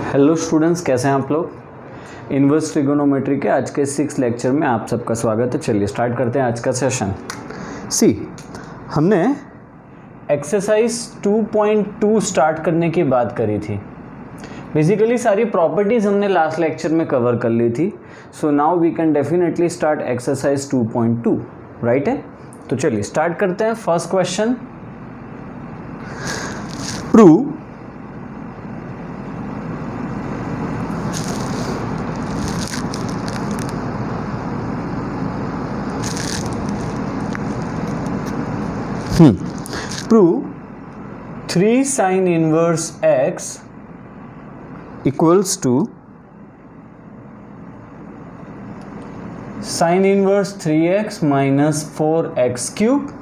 Hello students, कैसे हैं आप लोग। इनवर्स ट्रिगोनोमेट्री के आज के 6 लेक्चर में आप सबका स्वागत है। चलिए स्टार्ट करते हैं आज का सेशन। हमने एक्सरसाइज 2.2 स्टार्ट करने की बात करी थी। बेसिकली सारी प्रॉपर्टीज हमने लास्ट लेक्चर में कवर कर ली थी। So now we can definitely start exercise 2.2, right है। तो चलिए स्टार्ट करते हैं। First question, prove prove 3 sin inverse x equals to sin inverse 3x minus 4x cube,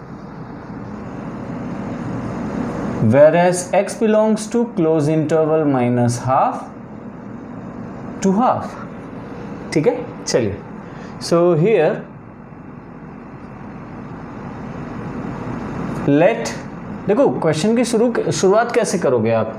whereas x belongs to close interval minus half to half। ठीक है, चलिए। So here late, देखो question की शुरुआत कैसे करोगे आप।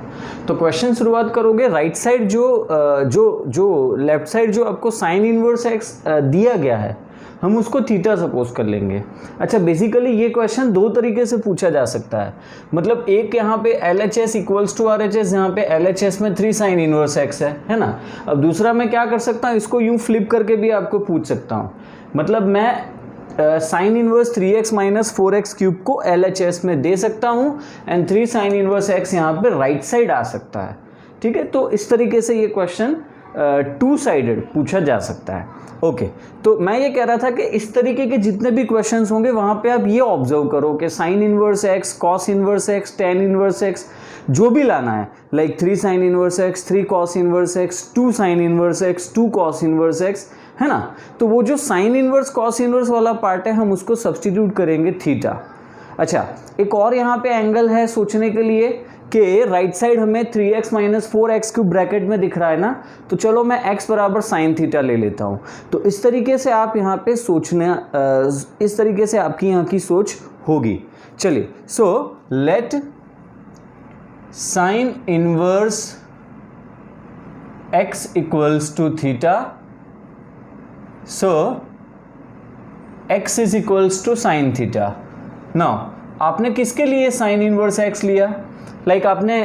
तो क्वेश्चन शुरुआत करोगे राइट साइड, जो लेफ्ट साइड जो आपको साइन इनवर्स एक्स दिया गया है, हम उसको थीटा सपोज कर लेंगे। अच्छा, बेसिकली ये क्वेश्चन दो तरीके से पूछा जा सकता है। मतलब एक यहाँ पे LHS इक्वल्स टू RHS, यहाँ पे LHS में 3 साइन इनवर्स एक्स है ना। अब दूसरा मैं क्या कर सकता हूँ, इसको यूँ फ्लिप करके भी आपको पूछ सकता हूँ। मतलब मैं sign inverse 3x minus 4x cube को LHS में दे सकता हूँ एंड 3 साइन इनवर्स x यहाँ पे राइट साइड आ सकता है। ठीक है, तो इस तरीके से ये क्वेश्चन 2 साइडेड पूछा जा सकता है। ओके, तो मैं ये कह रहा था कि इस तरीके के जितने भी क्वेश्चंस होंगे वहाँ पे आप ये ऑब्जर्व करो कि sine inverse x, cos inverse x, tan inverse x जो भी लाना है, like 3 sine inverse x, 3 cos inverse x, 2 sign inverse x, 2 cos inverse x, है ना। तो वो जो साइन इनवर्स कॉस इनवर्स वाला पार्ट है हम उसको सब्स्टिट्यूट करेंगे थीटा। अच्छा, एक और यहाँ पे एंगल है सोचने के लिए कि राइट साइड हमें 3x minus 4x cube bracket में दिख रहा है ना, तो चलो मैं x बराबर साइन थीटा ले लेता हूँ। तो इस तरीके से आप यहाँ पे सोचना, इस तरीके से आपकी यहाँ की सोच होगी। चलिए, so let sine inverse x equals to theta, so x is equals to sin theta। now आपने किसके लिए sin इनवर्स x लिया, लाइक आपने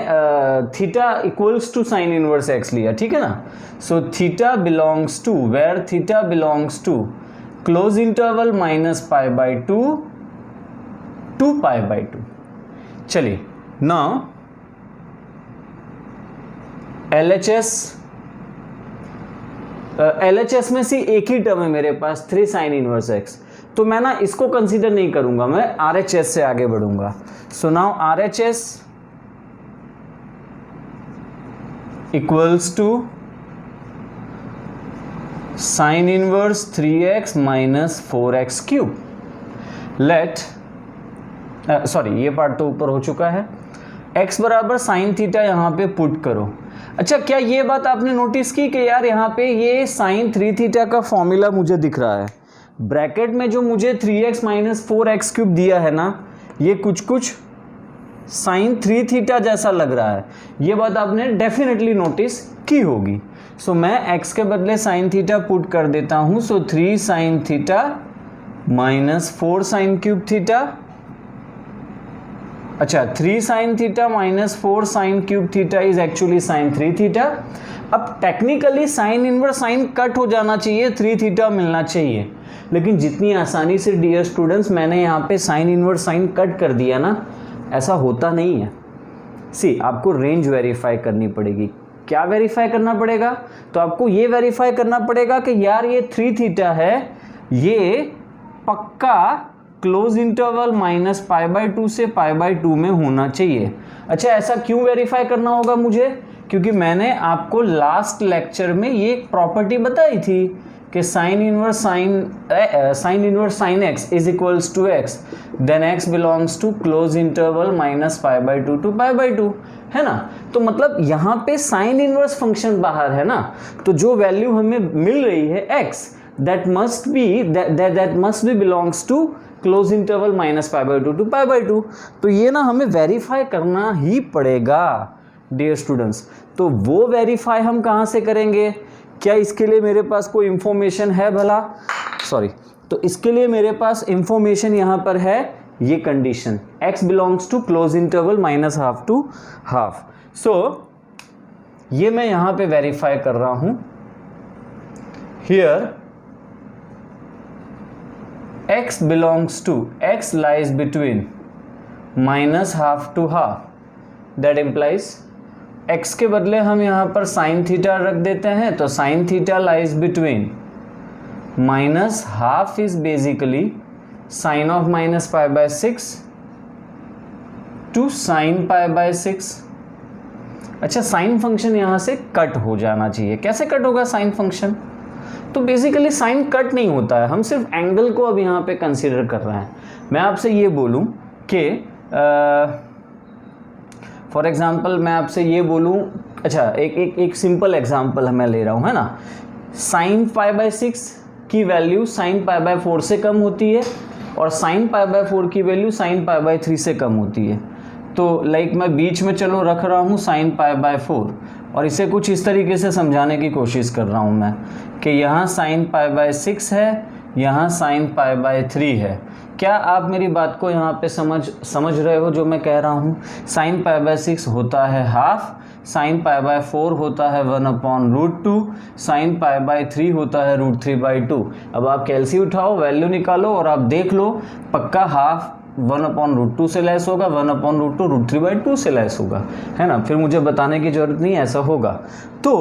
theta equals to sine inverse x लिया, ठीक है ना। so theta belongs to, where theta belongs to close interval minus pi by 2 to pi by 2। चलिए, now LHS में से एक ही टर्म है मेरे पास 3 साइन इनवर्स x, तो मैं ना इसको कंसीडर नहीं करूंगा, मैं RHS से आगे बढ़ूंगा। So now RHS equals to sine inverse 3x minus 4x cube. Let, sorry ये पार्ट तो ऊपर हो चुका है। x बराबर साइन थीटा यहाँ पे पुट करो। अच्छा, क्या ये बात आपने नोटिस की कि यार यहाँ पे ये साइन 3 थीटा का फॉर्मूला मुझे दिख रहा है, ब्रैकेट में जो मुझे 3x माइनस 4x क्यूब दिया है ना, ये कुछ साइन 3 थीटा जैसा लग रहा है। ये बात आपने डेफिनेटली नोटिस की होगी। सो मैं x के बदले साइन थीटा पुट कर देता हूँ। So 3 sine theta minus 4 sine cube theta. अच्छा, 3 sine theta minus 4 sine cube theta is actually sine 3 theta. अब technically sine inverse sine cut हो जाना चाहिए, 3 थीटा मिलना चाहिए, लेकिन जितनी आसानी से डियर स्टूडेंट्स मैंने यहाँ पे साइन इनवर्स साइन कट कर दिया ना, ऐसा होता नहीं है। सी, आपको रेंज वेरीफाई करनी पड़ेगी। क्या वेरीफाई करना पड़ेगा, तो आपको ये वेरीफाई करना पड़ेगा कि यार ये 3 थीटा है, ये पक्का close interval minus pi by 2 से पाई बाई 2 में होना चाहिए। अच्छा, ऐसा क्यों वेरीफाई करना होगा मुझे, क्योंकि मैंने आपको लास्ट लेक्चर में ये प्रॉपर्टी बताई थी कि sine inverse sine x is equals to x, then x belongs to close interval minus pi by 2 to pi by 2, है ना। तो मतलब यहाँ पे साइन इनवर्स फंक्शन बाहर है ना, तो जो वैल्यू हमें मिल रही है x, that must be belongs to close interval minus pi by 2 to pi by 2। तो ये ना हमें वेरीफाई करना ही पड़ेगा, डियर स्टूडेंट्स। तो वो वेरीफाई हम कहाँ से करेंगे? क्या इसके लिए मेरे पास कोई इंफॉर्मेशन है भला? सॉरी, तो इसके लिए मेरे पास इंफॉर्मेशन यहाँ पर है, ये condition x belongs to close interval -½ to half. So ये मैं यहाँ पे वेरीफाई कर रहा हूँ। Here x belongs to, x lies between -½ to half, that implies x के बदले हम यहाँ पर साइन थीटा रख देते हैं, तो sine theta lies between -½ is basically sine of -π/6 to sine π/6। अच्छा, साइन फंक्शन यहाँ से कट हो जाना चाहिए। कैसे कट होगा साइन फंक्शन? तो बेसिकली साइन कट नहीं होता है, हम सिर्फ एंगल को अब यहाँ पे कंसीडर कर रहे हैं। मैं आपसे ये बोलूँ कि फॉर एग्जांपल मैं आपसे ये बोलूँ, अच्छा एक सिंपल एग्जांपल मैं ले रहा हूँ, है ना। साइन π/6 की वैल्यू साइन π/4 से कम होती है और साइन π/4 की वैल्यू साइन π/3 से कम होती है। तो लाइक मैं बीच में चलो रख रहा हूँ साइन π/4 और इसे कुछ इस तरीके से समझाने की कोशिश कर रहा हूँ मैं कि यहाँ साइन π/6 है, यहाँ साइन π/3 है। क्या आप मेरी बात को यहाँ पे समझ रहे हो जो मैं कह रहा हूँ? साइन π/6 होता है हाफ, साइन π/4 होता है 1/√2, साइन π/3 होता है √3/2। अब आप कैलसी उठाओ, वैल्यू निकालो और आप देख लो, पक्का हाफ 1/√2 से लेस होगा, 1/√2 √3/2 से लेस होगा, है ना। फिर मुझे बताने की जरूरत नहीं, ऐसा होगा। तो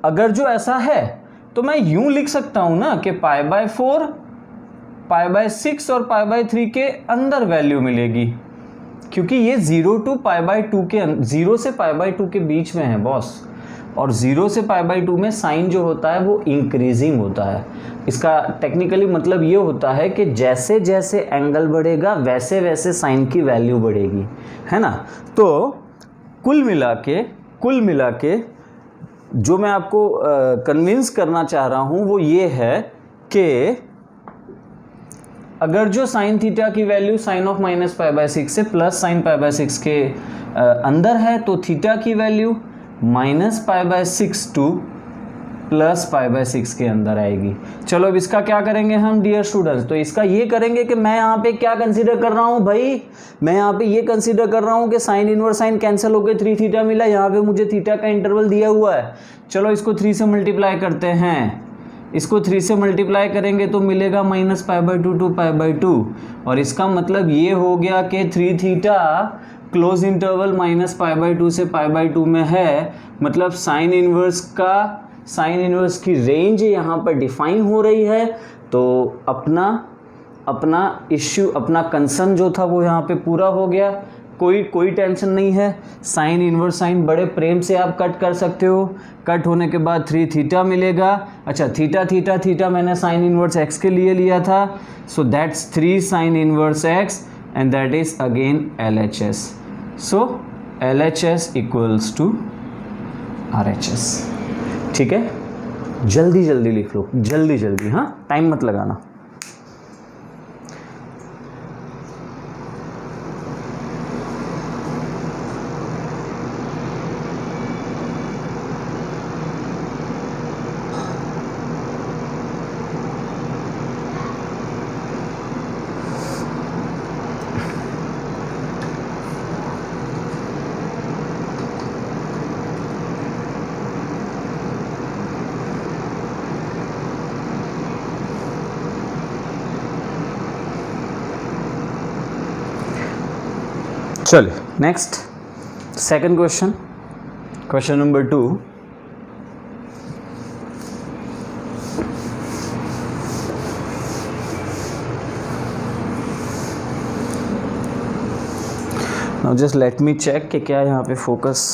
अगर जो ऐसा है तो मैं यूं लिख सकता हूं ना कि π/4, π/6 और π/3 के अंदर वैल्यू मिलेगी, क्योंकि ये 0 to π/2 के 0 से π/2 के बीच में है बॉस। और 0 से π/2 में साइन जो होता है वो इंक्रीजिंग होता है। इसका टेक्निकली मतलब ये होता है कि जैसे जैसे एंगल बढ़ेगा वैसे वैसे साइन की वैल्यू बढ़ेगी, है ना। तो कुल मिला के जो मैं आपको कन्विंस करना चाह रहा हूँ वो ये है कि अगर जो साइन थीटा की वैल्यू साइन ऑफ -π/6 से प्लस साइन π/6 के अंदर है, तो थीटा की वैल्यू -π/6 टू प्लस π/6 के अंदर आएगी। चलो अब इसका क्या करेंगे हम डियर स्टूडेंट्स? तो इसका ये करेंगे कि मैं यहाँ पे क्या कंसीडर कर रहा हूँ भाई, मैं यहाँ पे ये कंसीडर कर रहा हूँ कि साइन इनवर्स साइन कैंसिल होकर 3 थीटा मिला। यहाँ पे मुझे थीटा का इंटरवल दिया हुआ है। चलो इसको 3 से मल्टीप्लाई करते हैं। इसको 3 से मल्टीप्लाई करेंगे तो मिलेगा -π/2 टू π/2, और इसका मतलब ये हो गया कि 3 थीटा क्लोज इंटरवल -π/2 से π/2 में है। मतलब साइन इनवर्स की रेंज यहाँ पर डिफाइन हो रही है। तो अपना इश्यू, अपना कंसर्न जो था वो यहाँ पे पूरा हो गया। कोई टेंशन नहीं है। साइन इनवर्स साइन बड़े प्रेम से आप कट कर सकते हो। कट होने के बाद 3 थीटा मिलेगा। अच्छा, थीटा मैंने साइन इनवर्स एक्स के लिए लिया था, so that's 3 sine inverse x and that is again LHS। So LHS equals to RHS। ठीक है, जल्दी लिख लो, जल्दी, हाँ, टाइम मत लगाना। चलिए next, second question number 2। Now just let me check कि क्या यहाँ पे फोकस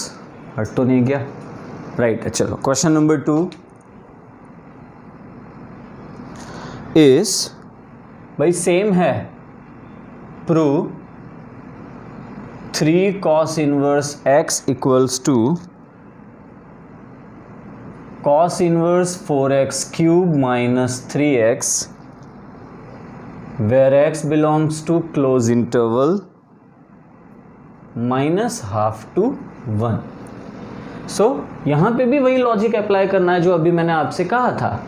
हट तो नहीं गया। राइट, चलो क्वेश्चन नंबर 2 इज, भाई सेम है, prove 3 cos inverse x equals to cos inverse 4x cube minus 3x where x belongs to close interval -½ to 1। सो यहाँ पे भी वही लॉजिक अप्लाई करना है जो अभी मैंने आपसे कहा था.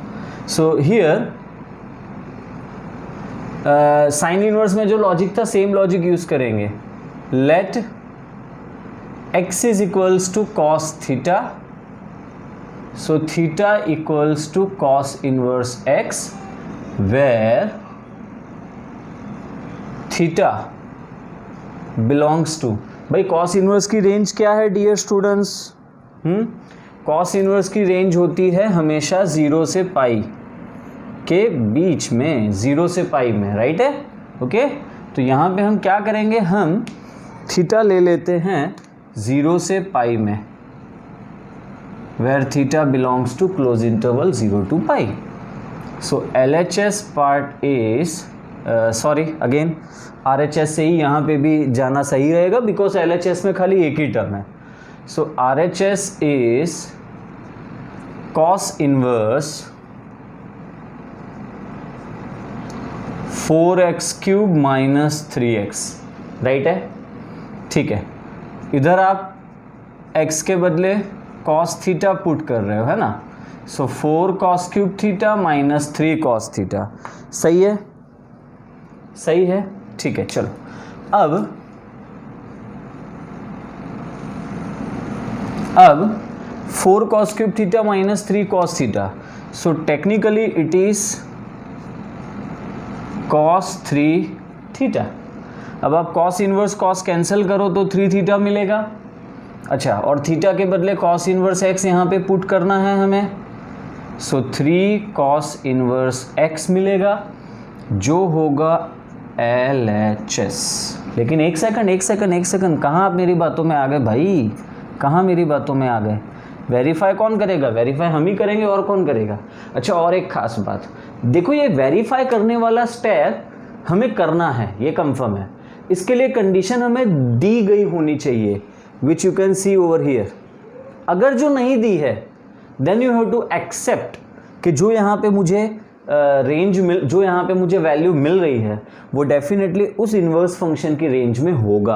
सो हियर साइन इनवर्स में जो लॉजिक था सेम लॉजिक यूज करेंगे. Let x is equals to cos theta, so theta equals to cos inverse x, where theta belongs to, भाई कॉस इनवर्स की रेंज क्या है डियर स्टूडेंट्स? कॉस इनवर्स की range होती है हमेशा 0 से पाई के बीच में, 0 से पाई में, राइट है. ओके, तो यहाँ पे हम क्या करेंगे, हम थीटा ले लेते हैं 0 से पाई में, where theta belongs to close interval 0 to pi. So LHS part is sorry again RHS से ही यहाँ पे भी जाना सही रहेगा बिकॉज LHS में खाली एक ही टर्म है. सो RHS is cos inverse 4x cube minus 3x, right है. ठीक है, इधर आप x के बदले cos थीटा पुट कर रहे हो, है ना. सो 4 cos cube theta minus 3 cos theta, सही है, सही है. ठीक है, चलो अब 4 cos cube theta minus 3 cos theta, so technically it is cos 3 theta. अब आप cos इनवर्स cos कैंसिल करो तो 3 थीटा मिलेगा. अच्छा, और थीटा के बदले cos इनवर्स x यहाँ पे पुट करना है हमें, सो 3 cos इनवर्स x मिलेगा जो होगा LHS. लेकिन एक सेकंड, कहाँ आप मेरी बातों में आ गए भाई, कहाँ मेरी बातों में आ गए? वेरीफाई कौन करेगा? वेरीफाई हम ही करेंगे, और कौन करेगा? अच्छा, और एक खास बात देखो, ये वेरीफाई करने वाला स्टेप हमें करना है, ये कंफर्म है. इसके लिए कंडीशन हमें दी गई होनी चाहिए, which you can see over here. अगर जो नहीं दी है then you have to accept कि जो यहाँ पे मुझे जो यहाँ पे मुझे वैल्यू मिल रही है वो डेफिनेटली उस इन्वर्स फंक्शन की रेंज में होगा.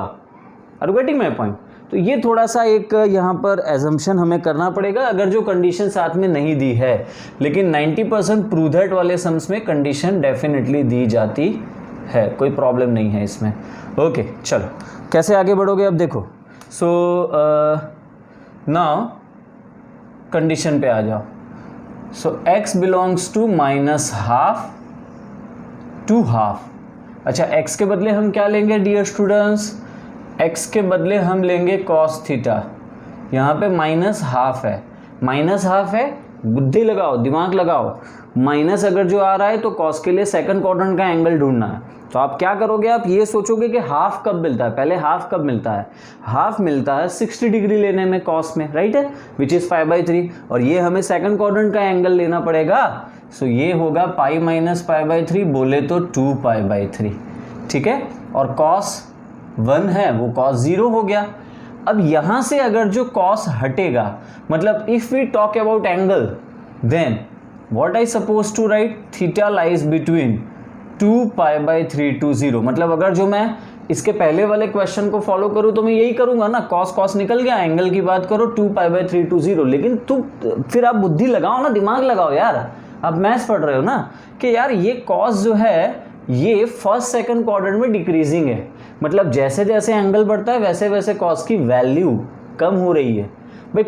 Are you getting my point? तो ये थोड़ा सा एक यहाँ पर एजम्पशन हमें करना पड़ेगा अगर जो कंडीशन साथ में नहीं दी है. लेकिन 90% प्रूव दैट वाले सम्स में कंडीशन डेफिनेटली दी जाती है, कोई प्रॉब्लम नहीं है इसमें. ओके, चलो कैसे आगे बढ़ोगे अब देखो. सो नाउ कंडीशन पे आ जाओ. So x belongs to minus half to half. अच्छा, x के बदले हम क्या लेंगे डियर स्टूडेंट्स? x के बदले हम लेंगे cos थीटा. यहाँ पे माइनस हाफ है, माइनस हाफ है, बुद्धि लगाओ, दिमाग लगाओ. माइनस अगर जो आ रहा है तो cos के लिए सेकंड क्वाड्रेंट का एंगल ढूंढना है. तो आप क्या करोगे, आप ये सोचोगे कि हाफ कब मिलता है. पहले हाफ कब मिलता है? हाफ मिलता है 60 डिग्री लेने में cos में, राइट है, विच इज़ π/3. और ये हमें सेकंड क्वाड्रेंट का एंगल लेना पड़ेगा. सो ये होगा पाई माइनस π/3, बोले तो 2π/3. ठीक है, और cos 1 है वो cos 0 हो गया. अब यहाँ से अगर जो cos हटेगा, मतलब if we talk about angle, then what I suppose to write, theta lies between 2π/3 to 0. मतलब अगर जो मैं इसके पहले वाले क्वेश्चन को फॉलो करूँ तो मैं यही करूँगा ना, cos निकल गया, एंगल की बात करो 2π/3 to 0. लेकिन फिर आप बुद्धि लगाओ ना, दिमाग लगाओ यार, आप मैथ्स पढ़ रहे हो ना, कि यार ये cos जो है ये फर्स्ट सेकंड क्वाड्रेंट में डिक्रीजिंग है. मतलब जैसे जैसे एंगल बढ़ता है वैसे वैसे cos की वैल्यू कम हो रही है. भाई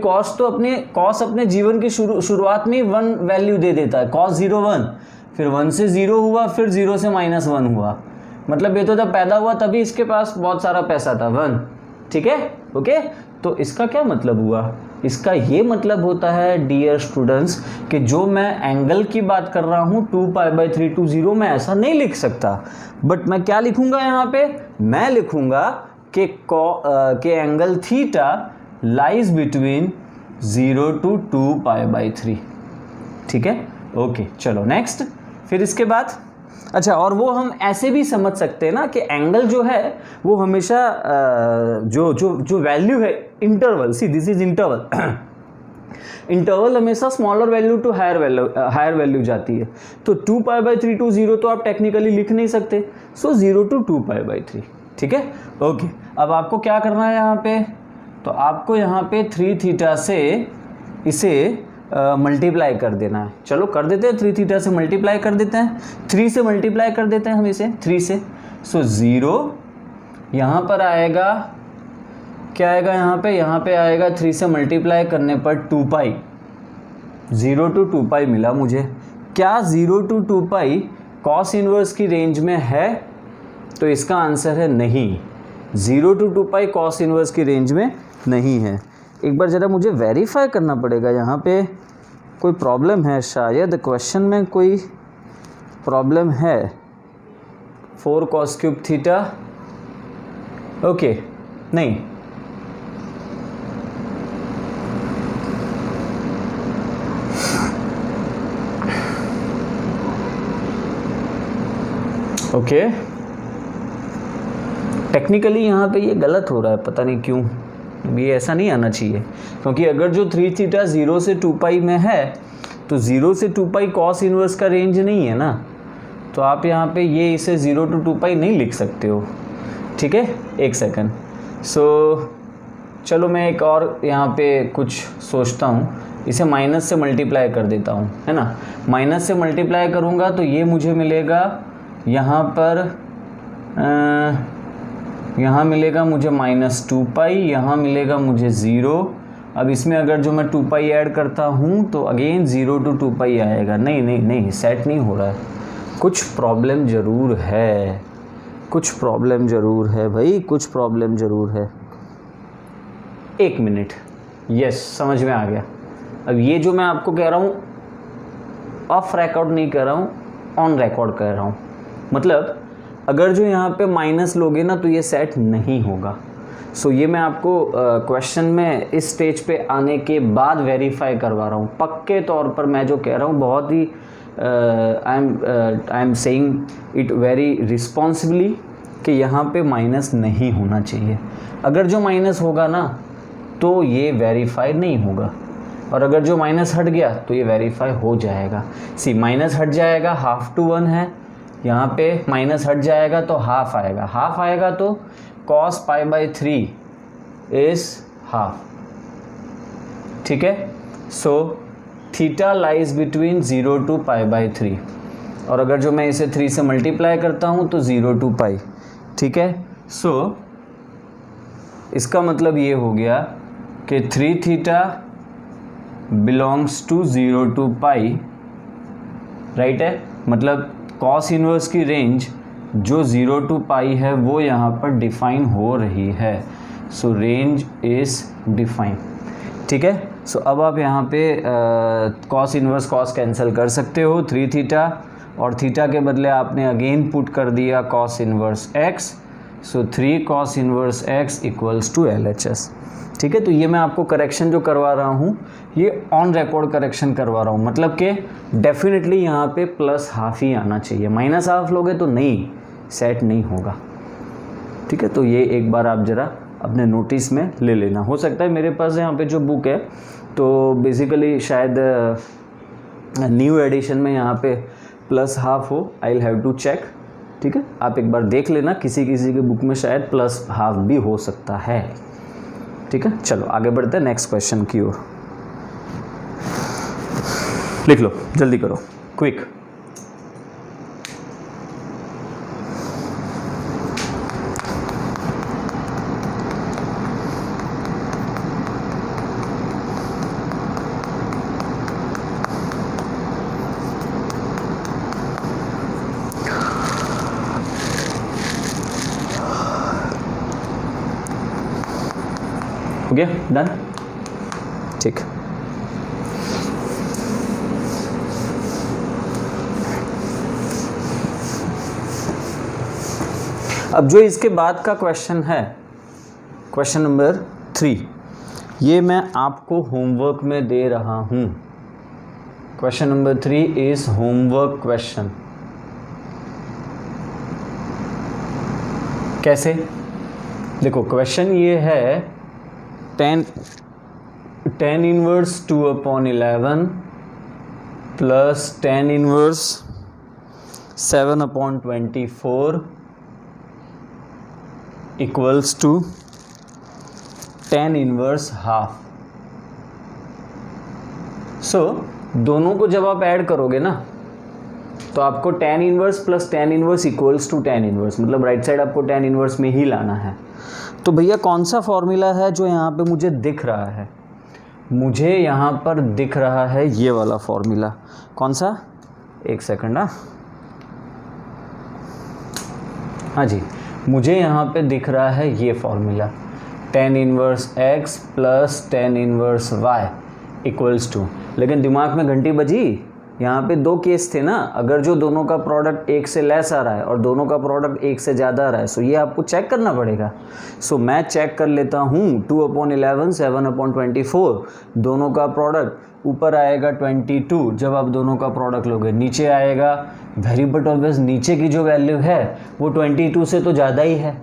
cos अपने जीवन की शुरुआत में 1 वैल्यू दे देता है, cos 0 1, फिर 1 से 0 हुआ, फिर 0 से -1 हुआ. मतलब ये तो जब पैदा हुआ तभी इसके पास बहुत सारा पैसा था, 1. ठीक है, ओके. तो इसका क्या मतलब हुआ? इसका ये मतलब होता है डियर स्टूडेंट्स कि जो मैं एंगल की बात कर रहा हूँ 2π/3 to 0, मैं ऐसा नहीं लिख सकता. बट मैं क्या लिखूँगा यहाँ पे? मैं लिखूँगा कि angle theta lies between 0 to 2π/3. ठीक है, ओके. चलो नेक्स्ट. फिर इसके बाद अच्छा, और वो हम ऐसे भी समझ सकते हैं ना कि एंगल जो है वो हमेशा जो वैल्यू है, interval, see this is interval, interval हमेशा smaller value to higher value जाती है. तो 2π/3 to 0 तो आप टेक्निकली लिख नहीं सकते, सो 0 to 2π/3. ठीक है, ओके. अब आपको क्या करना है यहाँ पे? तो आपको यहाँ पे 3 थीटा से इसे मल्टीप्लाई कर देना है। चलो कर देते हैं, 3 थीटा से मल्टीप्लाई कर देते हैं, 3 से मल्टीप्लाई कर देते हैं हम इसे 3 से। सो 0 यहाँ पर आएगा, क्या आएगा यहाँ पे आएगा 3 से मल्टीप्लाई करने पर 2 पाई, 0 to 2 पाई मिला मुझे। क्या 0 to 2 पाई कॉस इन्वर्स की रेंज में है? तो इसका आंसर है नहीं, 0 to 2 पाई कॉस इन्वर्स की रेंज में नहीं है। एक बार ज़रा मुझे वेरीफाई करना पड़ेगा, यहाँ पे कोई प्रॉब्लम है, शायद क्वेश्चन में कोई प्रॉब्लम है। 4 cos क्यूब थीटा, ओके नहीं, ओके टेक्निकली यहाँ पे ये गलत हो रहा है, पता नहीं क्यों, ये ऐसा नहीं आना चाहिए, क्योंकि अगर जो 3 थीटा 0 से 2 पाई में है तो 0 से 2 पाई कॉस इन्वर्स का रेंज नहीं है ना, तो आप यहाँ पे ये इसे 0 to 2 पाई नहीं लिख सकते हो। ठीक है, एक सेकंड। सो चलो मैं एक और यहाँ पे कुछ सोचता हूँ, इसे माइनस से मल्टीप्लाई कर देता हूँ, है ना। माइनस से मल्टीप्लाई करूँगा तो ये मुझे मिलेगा यहाँ पर यहाँ मिलेगा मुझे -2 पाई, यहाँ मिलेगा मुझे 0। अब इसमें अगर जो मैं 2 पाई ऐड करता हूँ तो अगेन 0 to 2 पाई आएगा। नहीं नहीं नहीं, सेट नहीं हो रहा है, कुछ प्रॉब्लम ज़रूर है, कुछ प्रॉब्लम ज़रूर है भाई, कुछ प्रॉब्लम ज़रूर है। 1 मिनट, यस समझ में आ गया। अब ये जो मैं आपको कह रहा हूँ ऑफ रिकॉर्ड नहीं कह रहा हूँ, ऑन रिकॉर्ड कह रहा हूँ। मतलब अगर जो यहाँ पे माइनस लोगे ना तो ये सेट नहीं होगा। सो ये मैं आपको क्वेश्चन में इस स्टेज पे आने के बाद वेरीफाई करवा रहा हूँ। पक्के तौर पर मैं जो कह रहा हूँ बहुत ही I am saying it very responsibly कि यहाँ पे माइनस नहीं होना चाहिए। अगर जो माइनस होगा ना तो ये वेरीफाई नहीं होगा, और अगर जो माइनस हट गया तो ये वेरीफाई हो जाएगा। सी माइनस हट जाएगा, 1/2 to 1 है, यहाँ पे माइनस हट जाएगा तो हाफ आएगा, हाफ आएगा तो cos π/3 इज हाफ। ठीक है, so theta lies between 0 to π/3, और अगर जो मैं इसे 3 से मल्टीप्लाई करता हूँ तो 0 to पाई। ठीक है, सो इसका मतलब ये हो गया कि 3 theta belongs to 0 to pi, right है। मतलब कॉस इन्वर्स की रेंज जो 0 to पाई है वो यहाँ पर डिफाइन हो रही है। सो रेंज इज डिफाइन। ठीक है, सो अब आप यहाँ पे कॉस इन्वर्स कॉस कैंसिल कर सकते हो, 3 थीटा और थीटा के बदले आपने अगेन पुट कर दिया cos inverse x. So 3 cos inverse x equals to LHS। ठीक है, तो ये मैं आपको करेक्शन जो करवा रहा हूँ ये ऑन रिकॉर्ड करेक्शन करवा रहा हूँ, मतलब कि डेफिनेटली यहाँ पे +1/2 ही आना चाहिए, -1/2 लोगे तो नहीं, सेट नहीं होगा। ठीक है, तो ये एक बार आप ज़रा अपने नोटिस में ले लेना। हो सकता है मेरे पास यहाँ पे जो बुक है तो बेसिकली शायद न्यू एडिशन में यहाँ पे +1/2 हो, I will have to check. ठीक है, आप एक बार देख लेना, किसी किसी के बुक में शायद +1/2 भी हो सकता है। ठीक है, चलो आगे बढ़ते हैं नेक्स्ट क्वेश्चन की ओर। लिख लो, जल्दी करो, क्विक। हो गया, डन। ठीक, अब जो इसके बाद का क्वेश्चन है, क्वेश्चन नंबर 3, ये मैं आपको होमवर्क में दे रहा हूँ। Question number 3 is homework question. कैसे? देखो क्वेश्चन ये है 10 inverse 2/11 plus 10 inverse 7/24 equals to tan inverse half. So दोनों को जब आप ऐड करोगे ना तो आपको tan inverse plus tan inverse equals to tan inverse, मतलब राइट साइड आपको tan इनवर्स में ही लाना है। तो भैया कौन सा फॉर्मूला है जो यहाँ पे मुझे दिख रहा है? मुझे यहाँ पर दिख रहा है ये वाला फॉर्मूला। कौन सा? एक सेकंड। हाँ जी, मुझे यहाँ पे दिख रहा है ये formula, tan inverse x plus tan inverse y equals to. लेकिन दिमाग में घंटी बजी, यहाँ पे दो केस थे ना, अगर जो दोनों का प्रोडक्ट एक से लेस आ रहा है और दोनों का प्रोडक्ट एक से ज़्यादा आ रहा है, सो ये आपको चेक करना पड़ेगा। सो मैं चेक कर लेता हूँ, 2/11 7/24, दोनों का प्रोडक्ट ऊपर आएगा 22 जब आप दोनों का प्रोडक्ट लोगे, नीचे आएगा वेरी बट ऑब्वियस नीचे की जो वैल्यू है वो 22 से तो ज़्यादा ही है,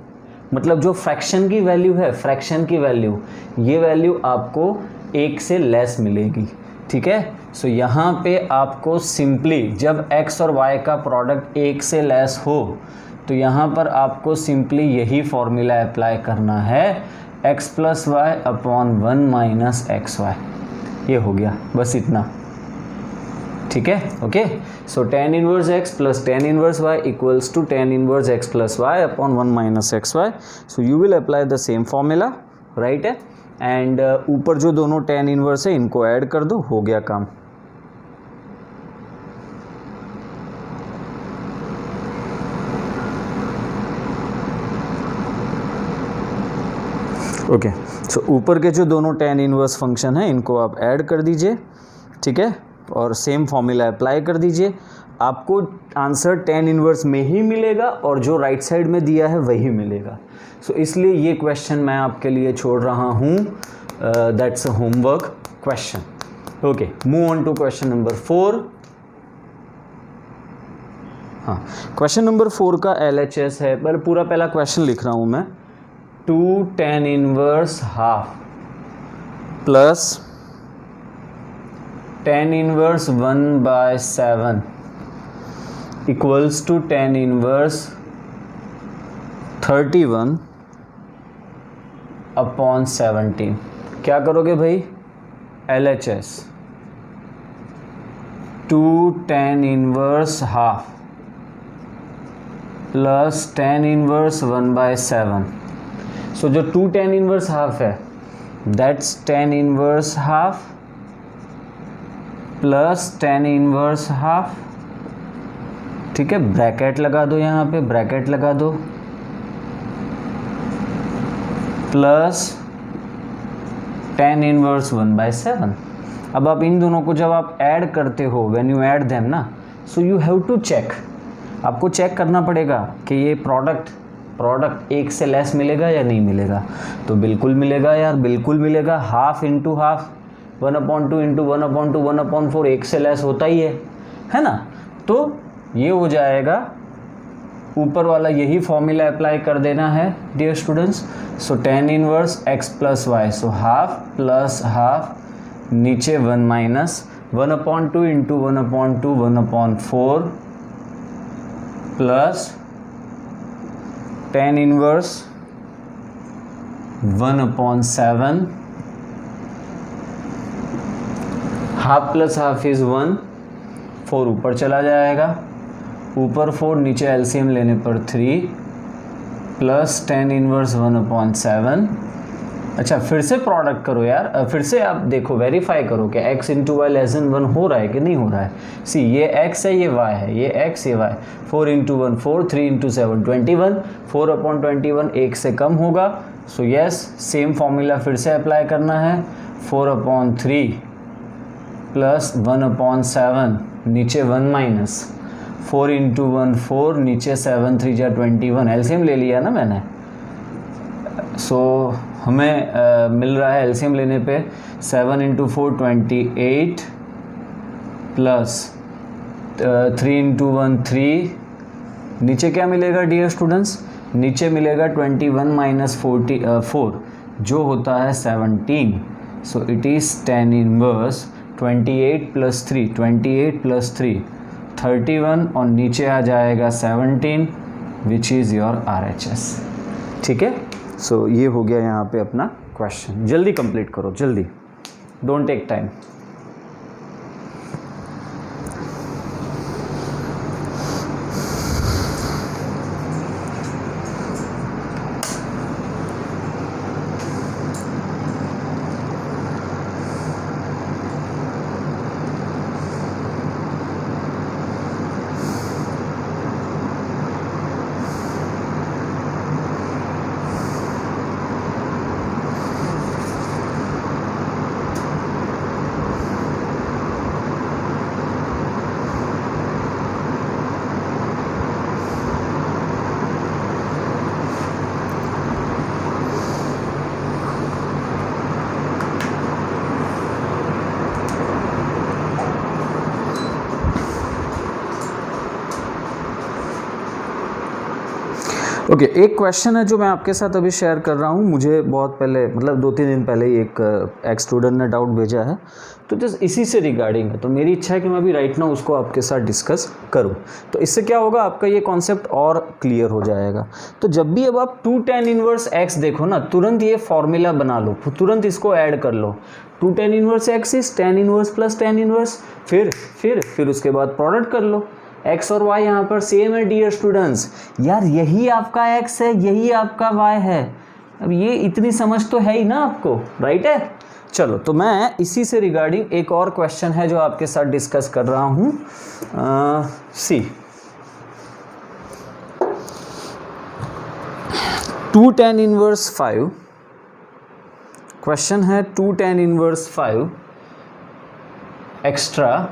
मतलब जो फ्रैक्शन की वैल्यू है, फ्रैक्शन की वैल्यू, ये वैल्यू आपको एक से लेस मिलेगी। ठीक है, सो यहाँ पे आपको सिंपली जब x और y का प्रोडक्ट एक से लेस हो तो यहाँ पर आपको सिंपली यही फॉर्मूला अप्लाई करना है, x plus y upon 1 minus x y. ये हो गया, बस इतना। ठीक है, okay. So tan inverse x plus tan inverse y equals to tan inverse x plus y upon 1 minus x y. So you will apply the same formula, right है। And ऊपर जो दोनों tan इनवर्स है इनको add कर दो, हो गया काम। ओके, सो ऊपर के जो दोनों tan इनवर्स फंक्शन है इनको आप ऐड कर दीजिए। ठीक है, और सेम फॉर्मूला अप्लाई कर दीजिए, आपको आंसर tan इनवर्स में ही मिलेगा और जो राइट साइड में दिया है वही मिलेगा। सो इसलिए ये क्वेश्चन मैं आपके लिए छोड़ रहा हूँ, that's a homework question. Okay, move on to question number 4। हाँ, क्वेश्चन नंबर 4 का LHS है, पर पूरा पहला क्वेश्चन लिख रहा हूँ मैं, 2 tan inverse half plus tan inverse 1/7 equals to tan inverse 31 upon 17। क्या करोगे भाई? LHS 2 tan inverse half plus tan inverse 1/7। So जो 2 tan इनवर्स हाफ है that's tan inverse half plus tan inverse half. ठीक है, ब्रैकेट लगा दो, यहाँ पे ब्रैकेट लगा दो, प्लस tan इनवर्स 1/7। अब आप इन दोनों को जब आप ऐड करते हो, व्हेन यू ऐड देम ना, so you have to check, आपको चेक करना पड़ेगा कि ये प्रोडक्ट एक से लेस मिलेगा या नहीं मिलेगा। तो बिल्कुल मिलेगा यार, बिल्कुल मिलेगा। हाफ इंटू हाफ 1/2 इंटू 1/2 1/4 एक से लेस होता ही है ना। तो ये हो जाएगा, ऊपर वाला यही फॉर्मूला अप्लाई कर देना है dear students. So tan inverse x plus y, so half plus half, नीचे 1 minus 1/2 into 1/2 1/4 plus tan inverse 1/7, half plus half is 1, 4 ऊपर चला जाएगा, ऊपर 4 नीचे एलसीएम लेने पर 3 प्लस tan इनवर्स 1/7। अच्छा, फिर से प्रोडक्ट करो यार, फिर से आप देखो, वेरीफाई करो कि x into y less than 1 हो रहा है कि नहीं हो रहा है। सी, ये x है, ये y है, ये x ये y। 4 इंटू 1 4, 3 इंटू 7 21, 4/21 1 से कम होगा। सो यस, सेम फॉर्मूला फिर से अप्लाई करना है, 4/3 प्लस 1/7, नीचे 1 माइनस 4 इंटू 1 4, नीचे 7 3 जा 21, एलसीएम ले लिया ना मैंने। सो हमें मिल रहा है एलसीएम लेने पे 7 इंटू 4 28 प्लस 3 इंटू 1 3, नीचे क्या मिलेगा डियर स्टूडेंट्स? नीचे मिलेगा 21 माइनस 4 जो होता है 17। सो it is tan inverse 28 plus 3, 28 plus 3 31, और नीचे आ जाएगा 17 विच इज़ योर RHS। ठीक है, सो ये हो गया यहाँ पे अपना क्वेश्चन, जल्दी कंप्लीट करो, जल्दी, डोंट टेक टाइम। ओके, एक क्वेश्चन है जो मैं आपके साथ अभी शेयर कर रहा हूँ। मुझे बहुत पहले, मतलब 2-3 दिन पहले ही एक स्टूडेंट ने डाउट भेजा है, तो जस्ट इसी से रिगार्डिंग है, तो मेरी इच्छा है कि मैं अभी राइट नाउ उसको आपके साथ डिस्कस करूँ। तो इससे क्या होगा, आपका ये कॉन्सेप्ट और क्लियर हो जाएगा। तो जब भी अब आप 2 tan इनवर्स x देखो ना, तुरंत ये फॉर्मूला बना लो, तुरंत इसको ऐड कर लो। 2 tan inverse x is tan inverse plus tan inverse, फिर उसके बाद प्रोडक्ट कर लो। x और y यहाँ पर सेम है डियर स्टूडेंट्स। यार यही आपका x है, यही आपका y है। अब ये इतनी समझ तो है ही ना आपको, राइट है। चलो, तो मैं इसी से रिगार्डिंग एक और क्वेश्चन है जो आपके साथ डिस्कस कर रहा हूँ। सी 2 tan इनवर्स 5, क्वेश्चन है 2 tan inverse 5 extra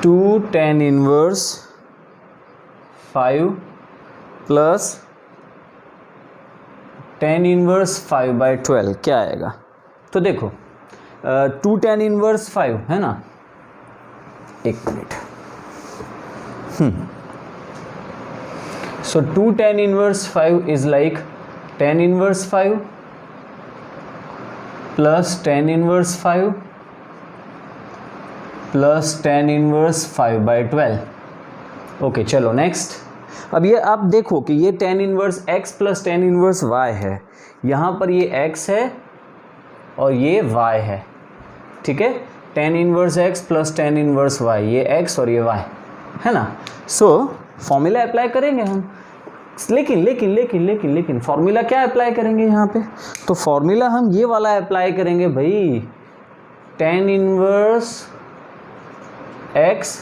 2 tan inverse 5 plus tan inverse 5/12 क्या आएगा। तो देखो 2 tan इनवर्स 5 है ना, एक minute. So 2 tan inverse 5 is like tan inverse 5 plus tan inverse 5 plus tan inverse 5/12। Okay, चलो नेक्स्ट। अब ये आप देखो कि ये tan inverse x plus tan inverse y है, यहाँ पर ये x है और ये y है, ठीक है। tan inverse x plus tan inverse y, ये x और ये y है ना। सो फॉर्मूला अप्लाई करेंगे हम, लेकिन फॉर्मूला क्या अप्लाई करेंगे यहाँ पे, तो फॉर्मूला हम ये वाला अप्लाई करेंगे भाई, tan inverse x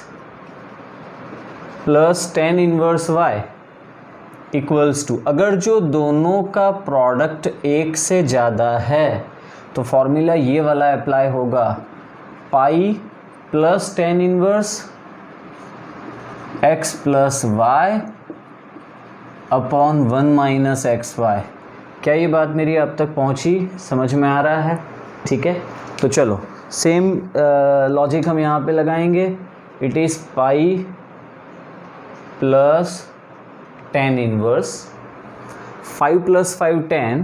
plus tan inverse y equals to, अगर जो दोनों का प्रोडक्ट एक से ज़्यादा है तो फॉर्मूला ये वाला अप्लाई होगा, pi plus tan inverse x plus y upon 1 minus x y. क्या ये बात मेरी अब तक पहुंची, समझ में आ रहा है, ठीक है। तो चलो सेम लॉजिक हम यहाँ पे लगाएंगे। It is pi plus tan inverse 5 plus 5 tan,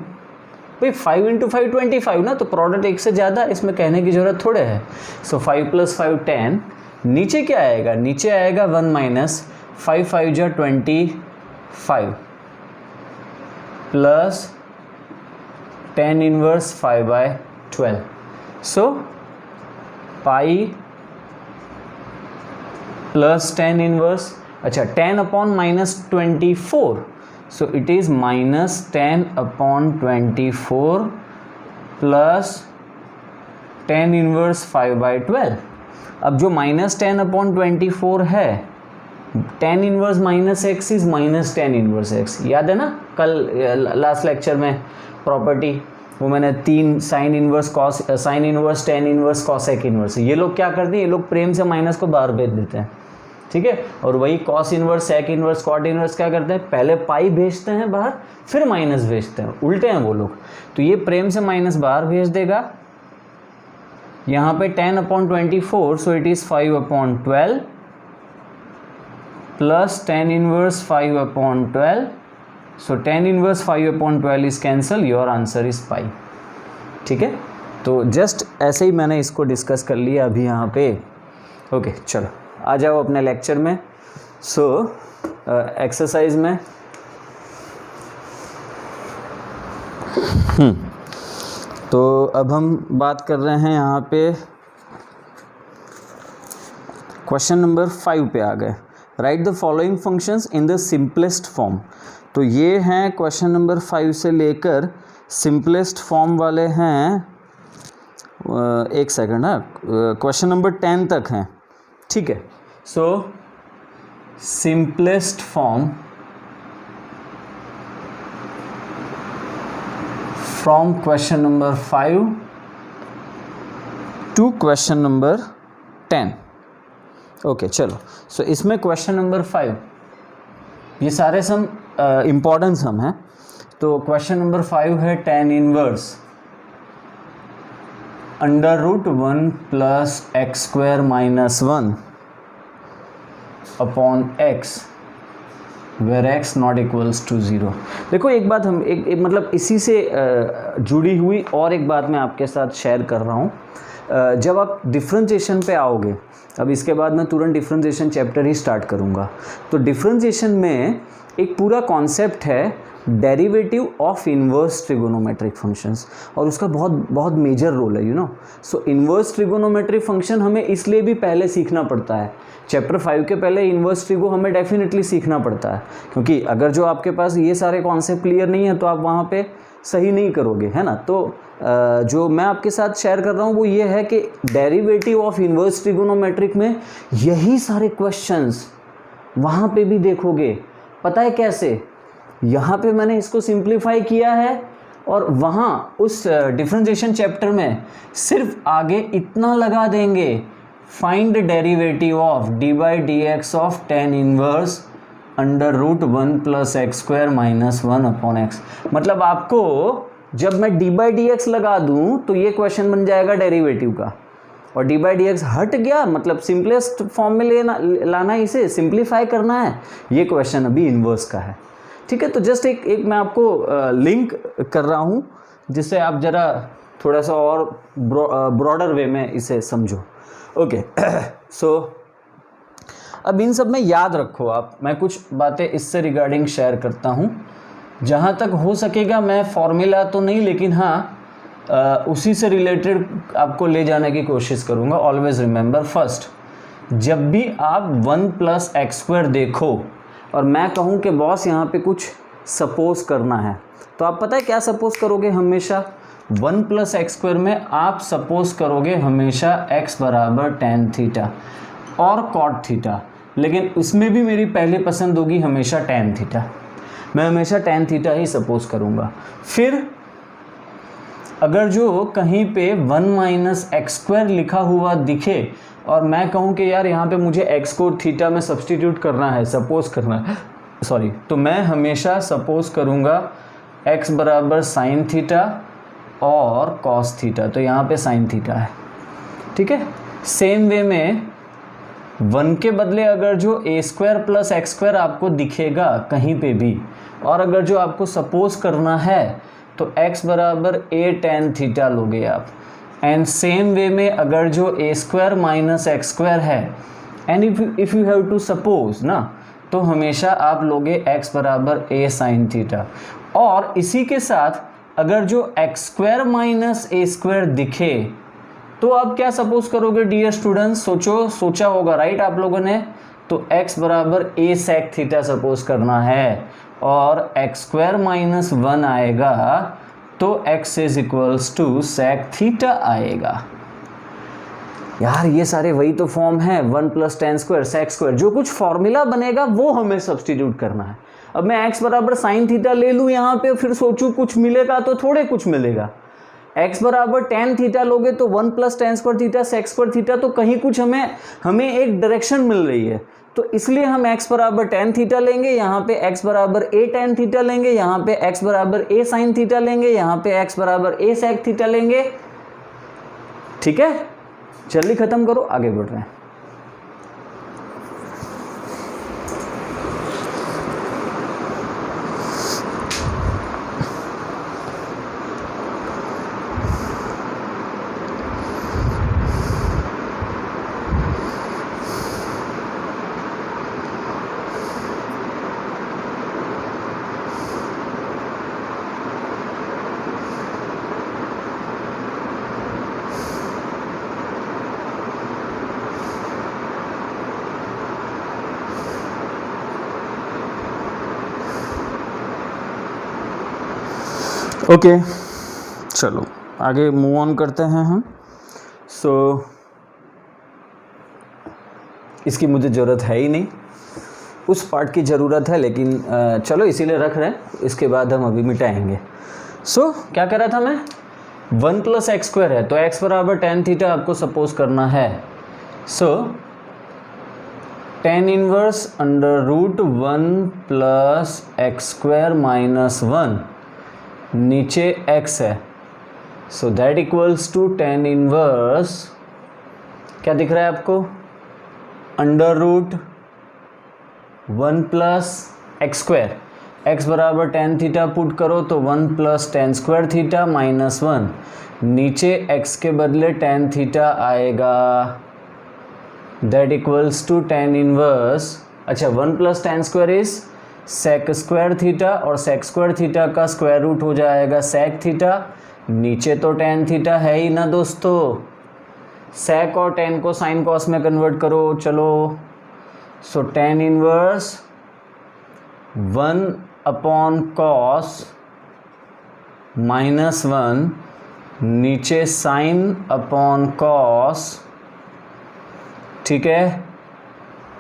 भाई 5 इंटू 5 25 ना, तो प्रोडक्ट एक से ज़्यादा, इसमें कहने की ज़रूरत थोड़े है। सो 5 प्लस 5 tan, नीचे क्या आएगा, नीचे आएगा 1 माइनस 5 5 जा 25 प्लस tan इनवर्स 5/12। सो पाई प्लस tan इनवर्स, अच्छा tan upon minus 24, so it is minus tan upon 24 plus tan inverse 5/12। अब जो माइनस tan अपॉन 24 है, tan inverse minus x is minus tan inverse x, याद है ना कल last lecture में property, वो मैंने 3 sine inverse cos, sine inverse, tan inverse, cosec inverse. ये लोग क्या करते हैं, ये लोग प्रेम से माइनस को बाहर भेज देते हैं, ठीक है। और वही cos inverse, sec inverse, cot inverse क्या करते हैं, पहले पाई भेजते हैं बाहर, फिर माइनस भेजते हैं, उल्टे हैं वो लोग। तो ये प्रेम से माइनस बाहर भेज देगा, यहाँ पे tan upon 24, so it is 5/12 plus tan inverse 5/12, so tan inverse 5/12 is cancel, your answer is pi, ठीक है। तो जस्ट ऐसे ही मैंने इसको डिस्कस कर लिया अभी यहाँ पे। ओके, चलो आ जाओ अपने लेक्चर में। सो एक्सरसाइज में तो अब हम बात कर रहे हैं यहाँ पे क्वेश्चन नंबर 5 पे आ गए। Right the following functions in the simplest form. तो ये हैं क्वेश्चन नंबर 5 से लेकर सिंपलेस्ट फॉर्म वाले हैं, एक सेकंड, क्वेश्चन नंबर 10 तक हैं, ठीक है। So simplest form from question number 5 to question number 10। Okay चलो, सो इसमें क्वेश्चन नंबर 5, ये सारे सम इम्पॉर्टेंट सम हैं। तो क्वेश्चन नंबर 5 है tan inverse under root 1 plus x square minus 1 upon x where x not equals to 0। देखो एक बात हम एक मतलब इसी से जुड़ी हुई और एक बात मैं आपके साथ शेयर कर रहा हूँ। जब आप डिफ्रेंशिएशन पे आओगे, अब इसके बाद मैं तुरंत डिफ्रेंशिएशन चैप्टर ही स्टार्ट करूँगा। तो डिफ्रेंशिएशन में एक पूरा कॉन्सेप्ट है derivative of inverse trigonometric functions, और उसका बहुत बहुत मेजर रोल है, you know. So inverse trigonometric function हमें इसलिए भी पहले सीखना पड़ता है, चैप्टर 5 के पहले इन्वर्स ट्रिगो हमें डेफिनेटली सीखना पड़ता है, क्योंकि अगर जो आपके पास ये सारे कॉन्सेप्ट क्लियर नहीं है तो आप वहाँ पे सही नहीं करोगे, है ना। तो जो मैं आपके साथ शेयर कर रहा हूँ वो ये है कि डेरिवेटिव ऑफ इन्वर्स ट्रिगोनोमेट्रिक में यही सारे क्वेश्चंस वहाँ पे भी देखोगे। पता है कैसे? यहाँ पे मैंने इसको सिंप्लीफाई किया है, और वहाँ उस डिफरेंशिएशन चैप्टर में सिर्फ आगे इतना लगा देंगे, find derivative of d by d x of tan inverse under root 1 plus x square minus 1 upon x. मतलब आपको जब मैं डी बाई डी एक्स लगा दूँ तो ये क्वेश्चन बन जाएगा डेरिवेटिव का, और डी बाई डी एक्स हट गया, मतलब सिंपलेस्ट फॉर्म में लाना, इसे सिंप्लीफाई करना है, ये क्वेश्चन अभी इन्वर्स का है, ठीक है। तो जस्ट एक मैं आपको लिंक कर रहा हूँ जिससे आप ज़रा थोड़ा सा और ब्रॉडर वे में इसे समझो। ओके सो अब इन सब में याद रखो आप, मैं कुछ बातें इससे रिगार्डिंग शेयर करता हूँ, जहाँ तक हो सकेगा मैं फॉर्मूला तो नहीं, लेकिन हाँ उसी से रिलेटेड आपको ले जाने की कोशिश करूँगा। ऑलवेज रिमेंबर फर्स्ट, जब भी आप 1 प्लस एक्स स्क्वायर देखो और मैं कहूँ कि बॉस यहाँ पे कुछ सपोज करना है, तो आप पता है क्या सपोज करोगे? हमेशा 1 प्लस एक्स स्क्वायर में आप सपोज करोगे हमेशा x बराबर tan थीटा और cot थीटा, लेकिन इसमें भी मेरी पहली पसंद होगी हमेशा tan थीटा। मैं हमेशा tan थीटा ही सपोज करूँगा। फिर अगर जो कहीं पे 1 माइनस एक्स स्क्वायर लिखा हुआ दिखे और मैं कहूँ कि यार यहाँ पे मुझे x को थीटा में सब्सटीट्यूट करना है, सपोज करना है, सॉरी, तो मैं हमेशा सपोज करूँगा x बराबर साइन थीटा और कॉस थीटा, तो यहाँ पे साइन थीटा है, ठीक है। सेम वे में 1 के बदले अगर जो a square plus x square आपको दिखेगा कहीं पे भी, और अगर जो आपको सपोज करना है तो x बराबर a tan थीटा लोगे आप। एंड सेम वे में अगर जो a square minus x square है, and if you have to suppose ना, तो हमेशा आप लोगे x बराबर a साइन थीटा। और इसी के साथ अगर जो एक्स स्क्वायर माइनस ए स्क्वायर दिखे तो आप क्या सपोज करोगे डियर स्टूडेंट्स? सोचा होगा राइट आप लोगों ने। तो x बराबर a सेक थीटा सपोज करना है, और एक्स स्क्वायर माइनस 1 आएगा तो x is equals to sec theta आएगा। यार ये सारे वही तो फॉर्म है, 1 plus tan square sec square, जो कुछ फॉर्मूला बनेगा वो हमें सब्सटीट्यूट करना है। अब मैं x बराबर साइन थीटा ले लूँ यहाँ पे, फिर सोचूँ कुछ मिलेगा, तो थोड़े कुछ मिलेगा। x बराबर tan थीटा लोगे तो 1 plus tan square theta sec square theta, तो कहीं कुछ हमें एक डायरेक्शन मिल रही है, तो इसलिए हम x बराबर tan थीटा लेंगे, यहाँ पे x बराबर a tan थीटा लेंगे, यहाँ पे x बराबर a साइन थीटा लेंगे, यहाँ पे x बराबर a सेक थीटा लेंगे, ठीक है। जल्दी खत्म करो, आगे बढ़ रहे हैं। ओके चलो आगे मूव ऑन करते हैं हम। सो इसकी मुझे ज़रूरत है ही नहीं, उस पार्ट की ज़रूरत है, लेकिन चलो इसीलिए रख रहे हैं, इसके बाद हम अभी मिटाएंगे। सो क्या कह रहा था मैं, 1 + x² है तो x बराबर tan थीटा आपको सपोज करना है। सो tan इनवर्स √1 + x² - 1, नीचे x है, so that equals to tan inverse, क्या दिख रहा है आपको, √1 + x², x बराबर tan थीटा पुट करो तो 1 + tan² थीटा -1, नीचे x के बदले tan थीटा आएगा, that equals to tan inverse, अच्छा 1 + tan² इज sec² थीटा, और sec² थीटा का स्क्वायर रूट हो जाएगा sec थीटा, नीचे तो tan थीटा है ही ना दोस्तों, sec और tan को sin cos में कन्वर्ट करो, चलो। सो tan इनवर्स 1/cos -1, नीचे sin/cos, ठीक है।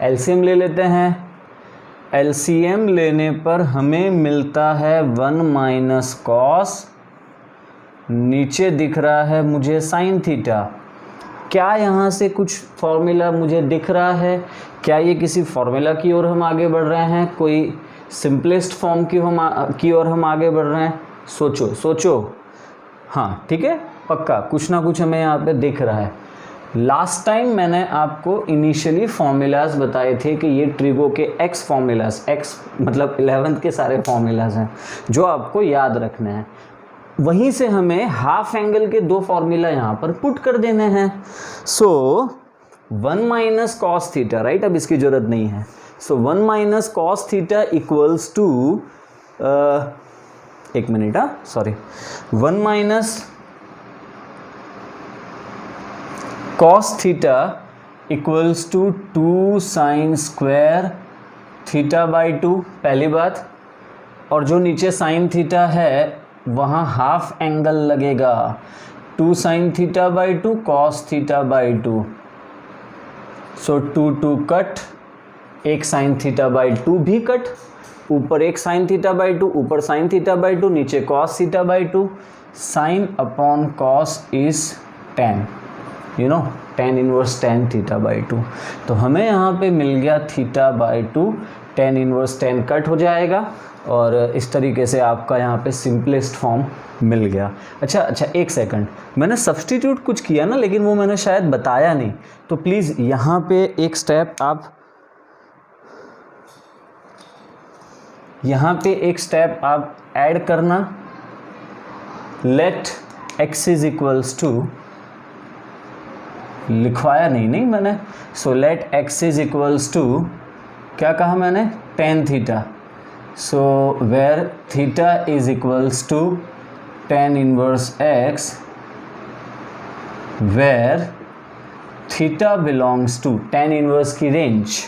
एलसीएम ले लेते हैं, एलसीएम लेने पर हमें मिलता है 1 - cos, नीचे दिख रहा है मुझे sin थीटा। क्या यहाँ से कुछ फॉर्मूला मुझे दिख रहा है, क्या ये किसी फॉर्मूला की ओर हम आगे बढ़ रहे हैं, कोई सिंपलेस्ट फॉर्म की ओर हम आगे बढ़ रहे हैं, सोचो, हाँ ठीक है, पक्का कुछ ना कुछ हमें यहाँ पे दिख रहा है। लास्ट टाइम मैंने आपको इनिशियली फॉर्मूलाज बताए थे कि ये ट्रिगो के एक्स फॉर्मूलाज, एक्स मतलब 11th के सारे फॉर्मूलाज हैं जो आपको याद रखने हैं, वहीं से हमें हाफ एंगल के 2 फॉर्मूला यहाँ पर पुट कर देने हैं। सो 1 - cos थीटा, राइट, अब इसकी ज़रूरत नहीं है। So 1 - cos theta equals to 1 minute, 1 - cos theta equals to 2 sin² θ/2, पहली बात, और जो नीचे sin थीटा है वहाँ हाफ एंगल लगेगा, 2 sin θ/2 cos θ/2, सो 2 कट, एक sin θ/2 भी कट, ऊपर एक sin θ/2, ऊपर sin θ/2, नीचे cos θ/2, sin/cos is tan, tan inverse tan θ/2, तो हमें यहाँ पे मिल गया θ/2, tan इनवर्स tan कट हो जाएगा, और इस तरीके से आपका यहाँ पे सिंपलेस्ट फॉर्म मिल गया। अच्छा एक सेकंड, मैंने सब्स्टिट्यूट कुछ किया ना, लेकिन वो मैंने शायद बताया नहीं, तो प्लीज़ यहाँ पे एक स्टेप आप ऐड करना, let x is equals to, लिखवाया नहीं मैंने, so let x is equals to, क्या कहा मैंने, tan theta, so where theta is equals to tan inverse x, where theta belongs to tan inverse की रेंज,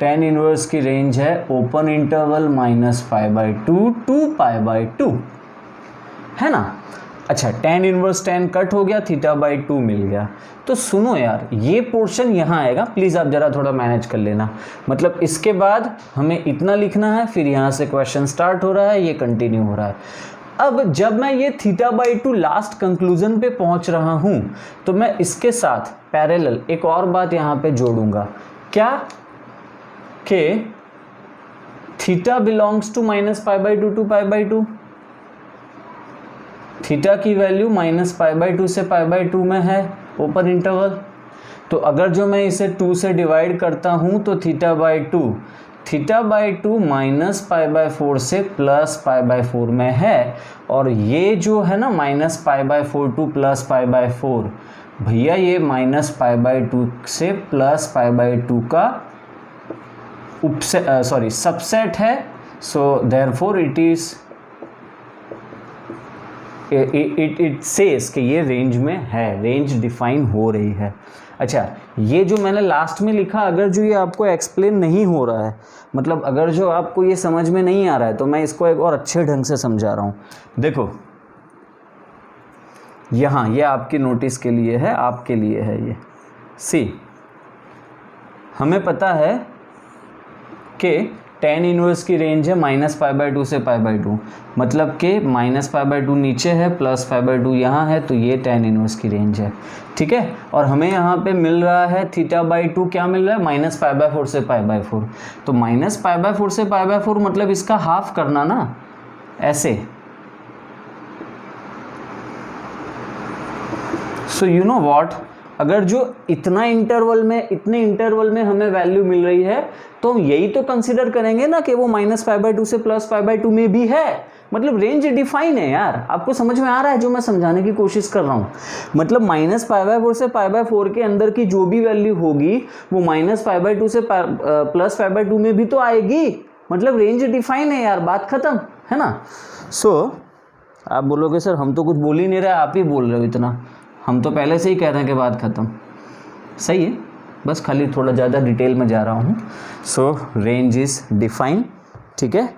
tan inverse की range है open interval -π/2 to π/2, है ना। अच्छा, tan इनवर्स tan कट हो गया, θ/2 मिल गया। तो सुनो यार, ये पोर्शन यहाँ आएगा, प्लीज़ आप ज़रा थोड़ा मैनेज कर लेना, मतलब इसके बाद हमें इतना लिखना है, फिर यहाँ से क्वेश्चन स्टार्ट हो रहा है, ये कंटिन्यू हो रहा है। अब जब मैं ये θ/2 लास्ट कंक्लूजन पे पहुँच रहा हूँ, तो मैं इसके साथ पैरेलल एक और बात यहाँ पे जोड़ूंगा, क्या कि theta belongs to -π/2 to π/2, theta की वैल्यू -π/2 से π/2 में है ओपन इंटरवल, तो अगर जो मैं इसे 2 से डिवाइड करता हूँ तो θ/2 -π/4 से +π/4 में है, और ये जो है ना -π/4 to +π/4, भैया ये -π/2 से +π/2 का सबसेट है, सो देयरफॉर इट सेज कि ये रेंज में है, रेंज डिफाइन हो रही है। अच्छा, ये जो मैंने लास्ट में लिखा, अगर जो ये आपको एक्सप्लेन नहीं हो रहा है, मतलब अगर जो आपको ये समझ में नहीं आ रहा है, तो मैं इसको एक और अच्छे ढंग से समझा रहा हूँ। देखो, यहाँ ये आपकी नोटिस के लिए है, आपके लिए है ये। सी, हमें पता है कि tan इनवर्स की रेंज है -π/2 से π/2, मतलब कि -π/2 नीचे है, +π/2 यहाँ है, तो ये tan इनवर्स की रेंज है। ठीक है, और हमें यहाँ पे मिल रहा है θ/2 क्या मिल रहा है, -π/4 से π/4। तो -π/4 से π/4 मतलब इसका हाफ करना ना, ऐसे। सो यू नो व्हाट, अगर जो इतने इंटरवल में हमें वैल्यू मिल रही है, तो हम यही तो कंसिडर करेंगे ना कि वो -π/2 से +π/2 में भी है, मतलब रेंज डिफाइन है यार। आपको समझ में आ रहा है जो मैं समझाने की कोशिश कर रहा हूँ? मतलब -π/4 से π/4 के अंदर की जो भी वैल्यू होगी वो -π/2 से +π/2 में भी तो आएगी, मतलब रेंज डिफाइन है यार, बात खत्म है ना। सो आप बोलोगे सर हम तो कुछ बोल ही नहीं रहे, आप ही बोल रहे हो इतना, हम तो पहले से ही कह रहे हैं कि बात ख़त्म। सही है, बस खाली थोड़ा ज़्यादा डिटेल में जा रहा हूँ। सो रेंज इज़ डिफाइन, ठीक है,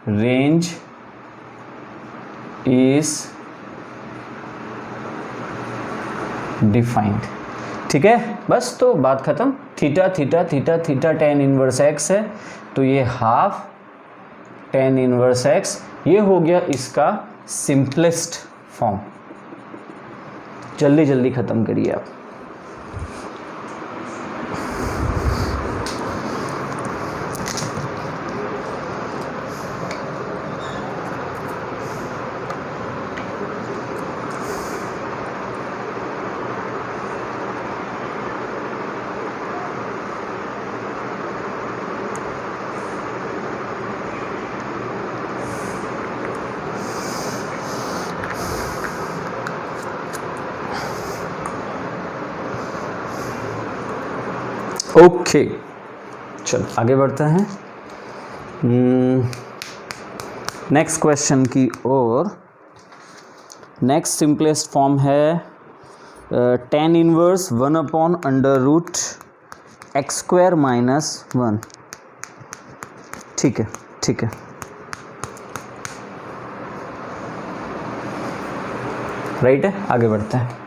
रेंज इज डिफाइंड, ठीक है, बस तो बात ख़त्म। Theta theta theta theta tan inverse x है, तो ये हाफ tan इनवर्स x, ये हो गया इसका सिंपलेस्ट फॉर्म। जल्दी जल्दी ख़त्म करिए आप। ओके, चल आगे बढ़ते हैं नेक्स्ट क्वेश्चन की ओर। नेक्स्ट सिंपलेस्ट फॉर्म है tan इनवर्स 1/√x² - 1। ठीक है, ठीक है, राइट है, आगे बढ़ते हैं।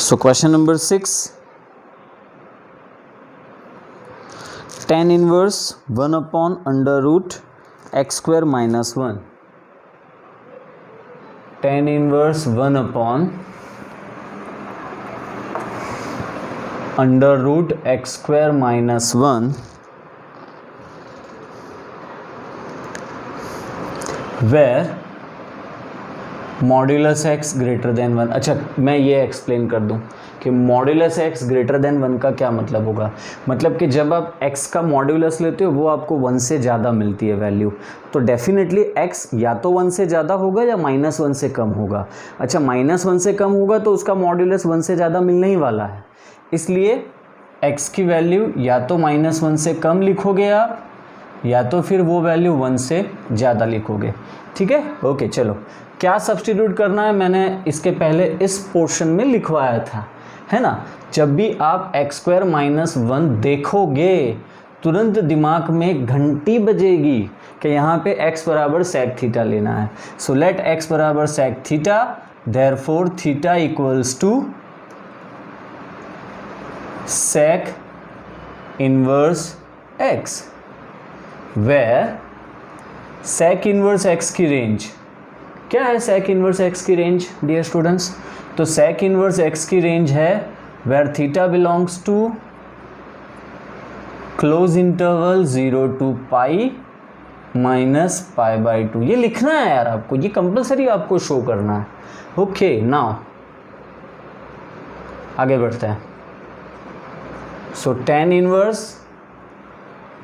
So question number 6, tan inverse 1/√x² - 1, tan inverse 1/√x² - 1 where modulus x greater than 1। अच्छा, मैं ये एक्सप्लेन कर दूं कि मॉड्यूलस x ग्रेटर देन 1 का क्या मतलब होगा। मतलब कि जब आप x का मॉड्यूलस लेते हो वो आपको 1 से ज़्यादा मिलती है वैल्यू, तो डेफिनेटली x या तो 1 से ज़्यादा होगा या -1 से कम होगा। अच्छा, -1 से कम होगा तो उसका मॉड्यूलस 1 से ज़्यादा मिलने ही वाला है, इसलिए x की वैल्यू या तो -1 से कम लिखोगे आप, या तो फिर वो वैल्यू 1 से ज़्यादा लिखोगे। ठीक है, ओके, चलो क्या सब्स्टिट्यूट करना है मैंने इसके पहले इस पोर्शन में लिखवाया था, है ना। जब भी आप x² - 1 देखोगे तुरंत दिमाग में घंटी बजेगी कि यहाँ पे x बराबर sec थीटा लेना है। सो लेट x बराबर sec theta, therefore theta equals to sec inverse x, where sec inverse x की रेंज क्या है। sec इनवर्स x की रेंज डियर स्टूडेंट्स, तो sec इनवर्स x की रेंज है where theta belongs to close interval 0 to π - π/2। ये लिखना है यार आपको, ये कंपलसरी आपको शो करना है। ओके, नाउ आगे बढ़ते हैं। सो tan इनवर्स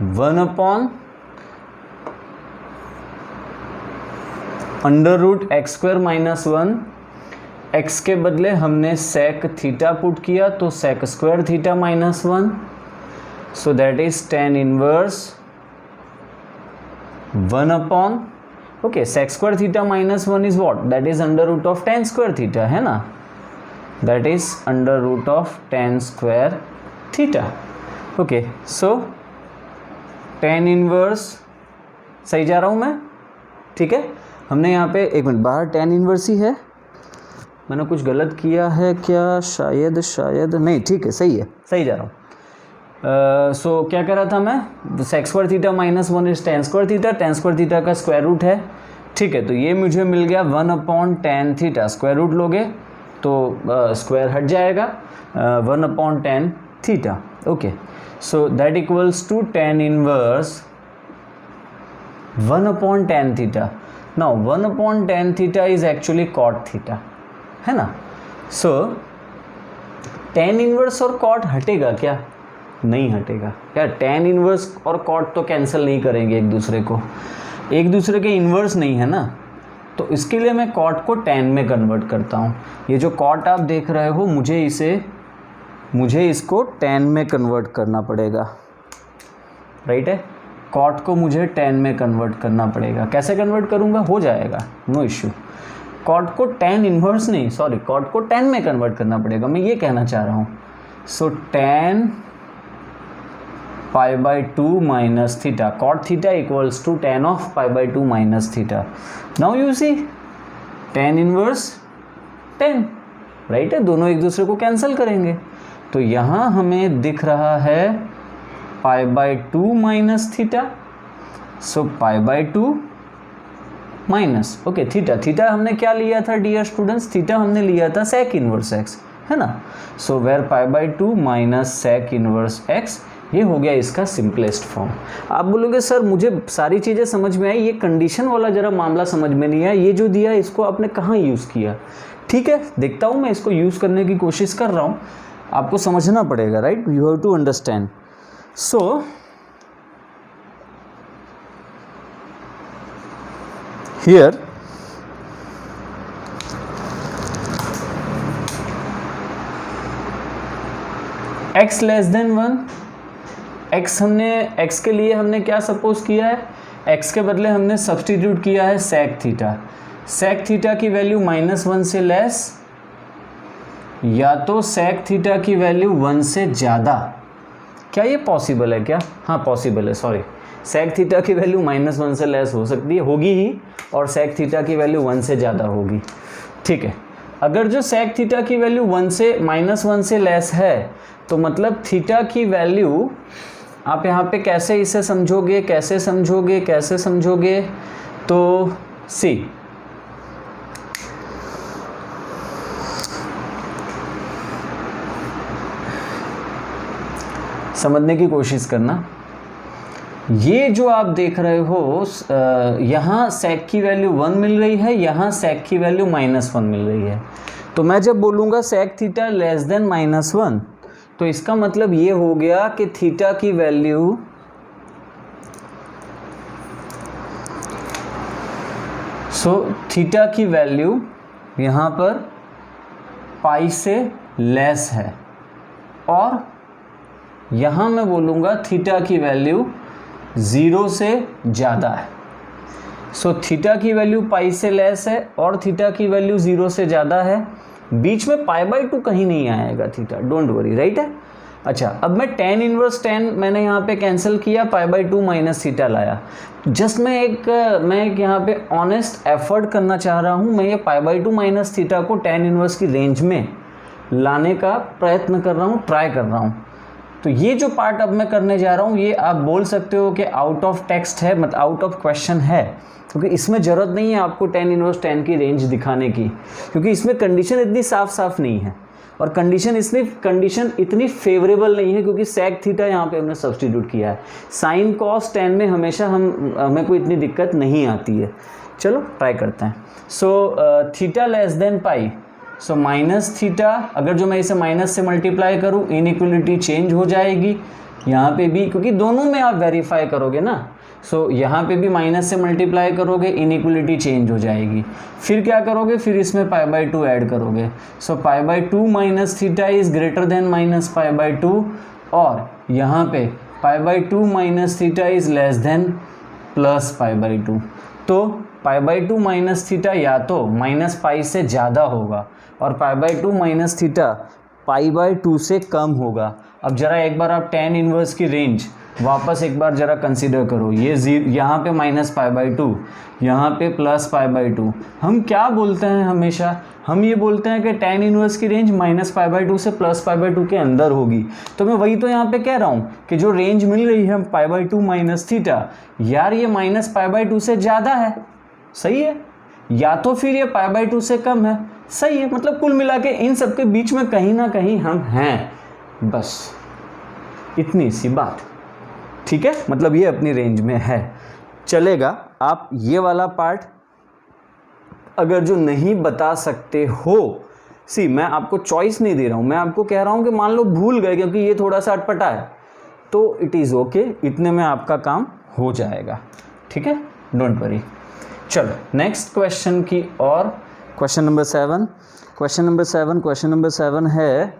1/√x² - 1, x के बदले हमने sec थीटा पुट किया तो sec² theta -1, so that is tan inverse 1/√x² okay sec square theta minus 1 is what, that is under root of tan square theta, है ना, that is under root of tan square theta. Okay so tan inverse, सही जा रहा हूँ मैं, ठीक है। हमने यहाँ पे एक मिनट, बाहर tan इनवर्स ही है, मैंने कुछ गलत किया है क्या, शायद नहीं, ठीक है, सही है, सही जा रहा हूँ। सो क्या कह रहा था मैं, sec square theta minus 1 is tan square theta, tan square theta का स्क्वायर रूट है, ठीक है। तो ये मुझे मिल गया 1/tan थीटा, स्क्वायर रूट लोगे तो स्क्वायर हट जाएगा, 1/tan theta. Okay so that equals to tan inverse 1/tan theta. Now 1/tan theta is actually cot theta, है ना। सो tan इनवर्स और cot हटेगा क्या, नहीं हटेगा यार, tan इनवर्स और cot तो कैंसिल नहीं करेंगे एक दूसरे को, एक दूसरे के इन्वर्स नहीं है ना, तो इसके लिए मैं cot को tan में कन्वर्ट करता हूँ। ये जो cot आप देख रहे हो, मुझे इसको tan में कन्वर्ट करना पड़ेगा, राइट है, cot को मुझे tan में कन्वर्ट करना पड़ेगा। कैसे कन्वर्ट करूँगा, हो जाएगा, नो इश्यू। cot को tan इन्वर्स नहीं, सॉरी, cot को tan में कन्वर्ट करना पड़ेगा, मैं ये कहना चाह रहा हूँ। सो tan π/2 minus theta, cot theta equals to tan of π/2 minus theta. Now you see tan inverse tan, right है, दोनों एक दूसरे को कैंसिल करेंगे, तो यहाँ हमें दिख रहा है π/2 माइनस थीटा। सो π/2 माइनस, ओके, थीटा हमने क्या लिया था डियर स्टूडेंट्स, थीटा हमने लिया था sec इनवर्स x, है ना। So where π/2 minus sec inverse x, ये हो गया इसका सिंपलेस्ट फॉर्म। आप बोलोगे सर मुझे सारी चीज़ें समझ में आई, ये कंडीशन वाला जरा मामला समझ में नहीं आया, ये जो दिया इसको आपने कहाँ यूज़ किया। ठीक है, देखता हूँ, मैं इसको यूज़ करने की कोशिश कर रहा हूँ, आपको समझना पड़ेगा, right, you have to understand. So here x less than 1, x के लिए हमने क्या सपोज किया है, x के बदले हमने सब्सटीट्यूट किया है sec थीटा। sec थीटा की वैल्यू -1 से लेस, या तो sec थीटा की वैल्यू 1 से ज़्यादा। क्या ये पॉसिबल है क्या, हाँ पॉसिबल है, सॉरी, sec थीटा की वैल्यू -1 से लेस हो सकती है, होगी ही, और sec थीटा की वैल्यू 1 से ज़्यादा होगी, ठीक है। अगर जो sec थीटा की वैल्यू -1 से लेस है, तो मतलब थीटा की वैल्यू, आप यहाँ पे कैसे इसे समझोगे, तो सी, समझने की कोशिश करना। ये जो आप देख रहे हो, यहाँ sec की वैल्यू 1 मिल रही है, यहाँ sec की वैल्यू -1 मिल रही है, तो मैं जब बोलूँगा sec थीटा लेस देन -1, तो इसका मतलब ये हो गया कि थीटा की वैल्यू थीटा की वैल्यू यहाँ पर पाई से लेस है, और यहाँ मैं बोलूँगा थीटा की वैल्यू 0 से ज़्यादा है। सो थीटा की वैल्यू पाई से लेस है और थीटा की वैल्यू 0 से ज़्यादा है, बीच में π/2 कहीं नहीं आएगा थीटा, डोंट वरी, राइट है। अच्छा, अब मैं tan इनवर्स tan मैंने यहाँ पे कैंसिल किया, π/2 माइनस थीटा लाया। जस्ट मैं एक यहाँ पे ऑनेस्ट एफर्ट करना चाह रहा हूँ, मैं ये π/2 माइनस थीटा को tan इनवर्स की रेंज में लाने का प्रयत्न कर रहा हूँ, ट्राई कर रहा हूँ। तो ये जो पार्ट अब मैं करने जा रहा हूँ, ये आप बोल सकते हो कि आउट ऑफ टेक्स्ट है, मतलब आउट ऑफ क्वेश्चन है, क्योंकि इसमें ज़रूरत नहीं है आपको tan इनवर्स tan की रेंज दिखाने की, क्योंकि इसमें कंडीशन इतनी साफ नहीं है, और कंडीशन इतनी फेवरेबल नहीं है, क्योंकि sec थीटा यहाँ पे हमने सब्सटीट्यूट किया है। sin cos tan में हमेशा हमें कोई इतनी दिक्कत नहीं आती है। चलो ट्राई करते हैं। सो थीटा लेस देन पाई, सो माइनस थीटा, अगर जो मैं इसे माइनस से मल्टीप्लाई करूँ, इनइक्वलिटी चेंज हो जाएगी यहाँ पे भी, क्योंकि दोनों में आप वेरीफाई करोगे ना। सो यहाँ पे भी माइनस से मल्टीप्लाई करोगे, इनइक्वलिटी चेंज हो जाएगी। फिर क्या करोगे, फिर इसमें π/2 ऐड करोगे। So π/2 minus theta is greater than minus π/2, और यहाँ पे π/2 minus theta is less than plus π/2। तो pi by two minus theta या तो माइनस पाई से ज़्यादा होगा और pi by two minus theta pi by two से कम होगा। अब ज़रा एक बार आप tan इनवर्स की रेंज वापस एक बार ज़रा कंसीडर करो, ये यहाँ पे माइनस पाई बाई टू, यहाँ पे प्लस पाई बाई टू। हम क्या बोलते हैं हमेशा, हम ये बोलते हैं कि tan इनवर्स की range minus pi by two से प्लस पाई बाई टू के अंदर होगी। तो मैं वही तो यहाँ पे कह रहा हूँ कि जो रेंज मिल रही है पाई बाई टू माइनस थीटा, यार ये माइनस पाई बाई टू से ज़्यादा है, सही है, या तो फिर ये पाई बाई टू से कम है, सही है। मतलब कुल मिला के इन सब के बीच में कहीं ना कहीं हम हैं, बस इतनी सी बात, ठीक है। मतलब ये अपनी रेंज में है, चलेगा। आप ये वाला पार्ट अगर जो नहीं बता सकते हो, सी मैं आपको चॉइस नहीं दे रहा हूँ, मैं आपको कह रहा हूँ कि मान लो भूल गए क्योंकि ये थोड़ा सा अटपटा है, तो इट इज़ ओके, इतने में आपका काम हो जाएगा, ठीक है, डोंट वरी। चलो नेक्स्ट क्वेश्चन की और, क्वेश्चन नंबर 7। क्वेश्चन नंबर 7 है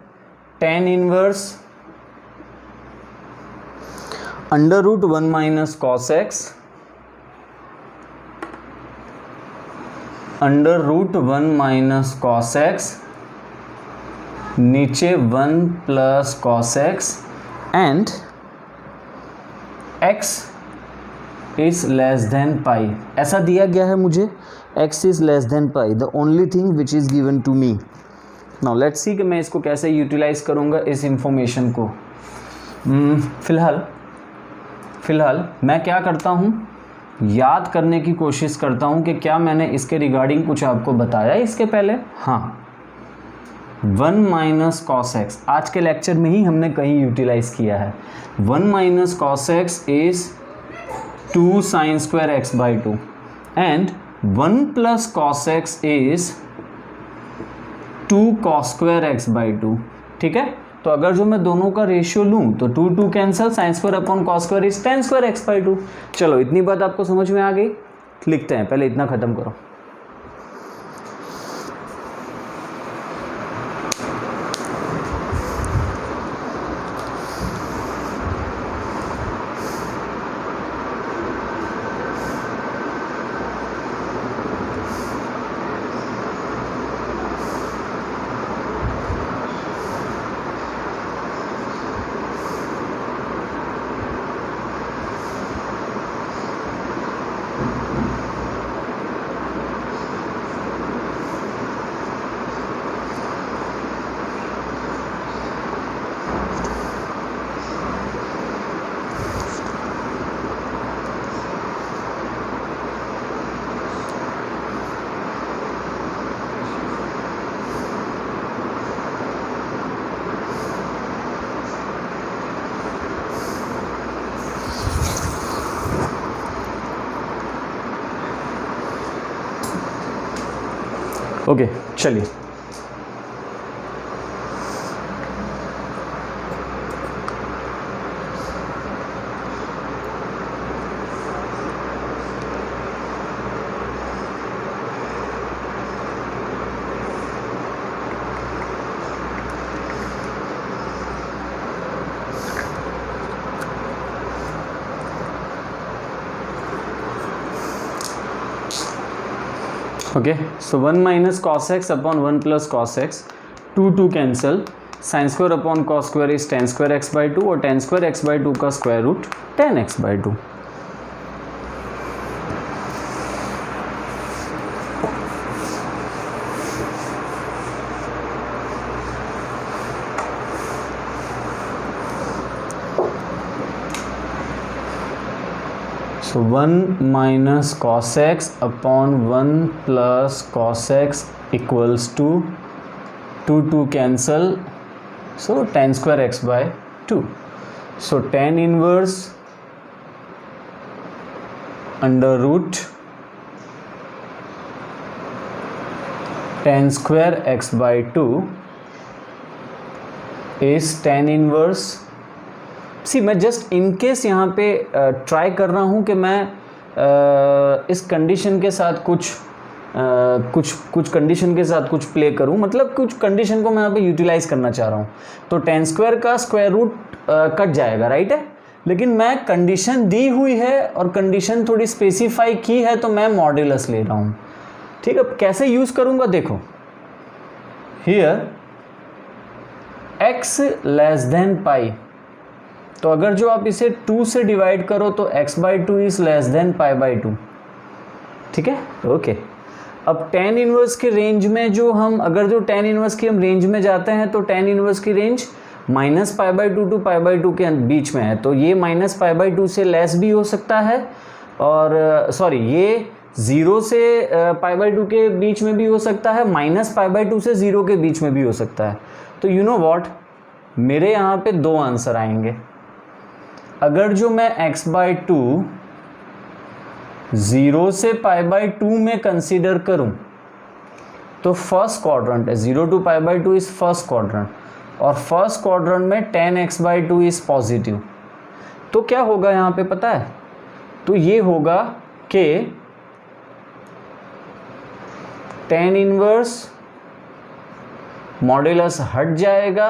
tan inverse under root 1 minus cos x under root 1 minus cos x, नीचे 1 plus cos x and x is less than pi. ऐसा दिया गया है मुझे, x is less than pi, the only thing which is given to me. Now let's see कि मैं इसको कैसे यूटिलाइज करूँगा इस इंफॉर्मेशन को। फिलहाल मैं क्या करता हूँ, याद करने की कोशिश करता हूँ कि क्या मैंने इसके रिगार्डिंग कुछ आपको बताया इसके पहले। हाँ, 1 माइनस कॉस एक्स आज के लेक्चर में ही हमने कहीं यूटिलाइज किया है। 1 minus cos x is 2 sine square x by to and 1 plus cos x is 2 cos square x by to, ठीक है। तो अगर जो मैं दोनों का रेशियो लूँ तो 2 cancel, sine square upon cos square is tan square x by to. चलो इतनी बात आपको समझ में आ गई, लिखते हैं, पहले इतना खत्म करो। ओके चलिए, okay. So 1 minus cos x upon 1 plus cos x, 2 cancel, sine square upon cos square is tan square x by two और tan square x by two का square root tan x by two. So 1 minus cos x upon 1 plus cos x equals to 2 cancel, so tan square x by 2. So tan inverse under root tan square x by 2 is tan inverse। सी मैं just in case यहाँ पे try कर रहा हूँ कि मैं इस condition के साथ कुछ कंडीशन के साथ कुछ प्ले करूँ, मतलब कुछ कंडीशन को मैं यहाँ पे यूटिलाइज करना चाह रहा हूँ। तो tan स्क्वायर का स्क्वायर रूट कट जाएगा, राइट है। लेकिन मैं कंडीशन दी हुई है और कंडीशन थोड़ी स्पेसिफाई की है तो मैं मॉड्यूलस ले रहा हूँ। ठीक है, कैसे यूज़ करूँगा देखो, हियर x लेस देन पाई, तो अगर जो आप इसे 2 से डिवाइड करो तो x/2 इज लेस देन π/2। ठीक है, ओके। अब tan इनवर्स के रेंज में जो हम अगर जो tan इनवर्स की हम रेंज में जाते हैं तो tan इनवर्स की रेंज -π/2 टू π/2 के बीच में है, तो ये -π/2 से लेस भी हो सकता है, और सॉरी ये 0 से π/2 के बीच में भी हो सकता है, -π/2 से 0 के बीच में भी हो सकता है। तो यू नो व्हाट, मेरे यहाँ पे 2 आंसर आएंगे। अगर जो मैं x/2 0 से π/2 में कंसीडर करूं तो फर्स्ट क्वाड्रेंट है, 0 टू π/2 इज फर्स्ट क्वाड्रेंट, और फर्स्ट क्वाड्रेंट में tan x/2 इज पॉजिटिव। तो क्या होगा यहाँ पे पता है, तो ये होगा कि tan इनवर्स मॉड्यूलस हट जाएगा,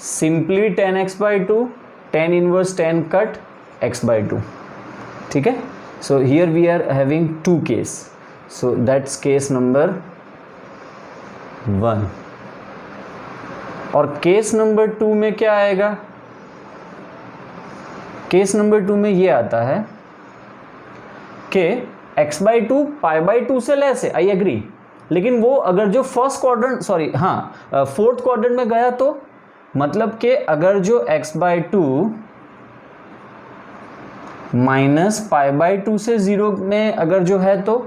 simply tan x/2, tan inverse tan cut x/2। ठीक है, so here we are having 2 case, so that's case number 1। और केस नंबर 2 में क्या आएगा, केस नंबर 2 में ये आता है कि x/2 π/2 से लेस है, आई एग्री, लेकिन वो अगर जो first quadrant sorry fourth quadrant में गया तो मतलब कि अगर जो x/2 -π/2 से 0 में अगर जो है तो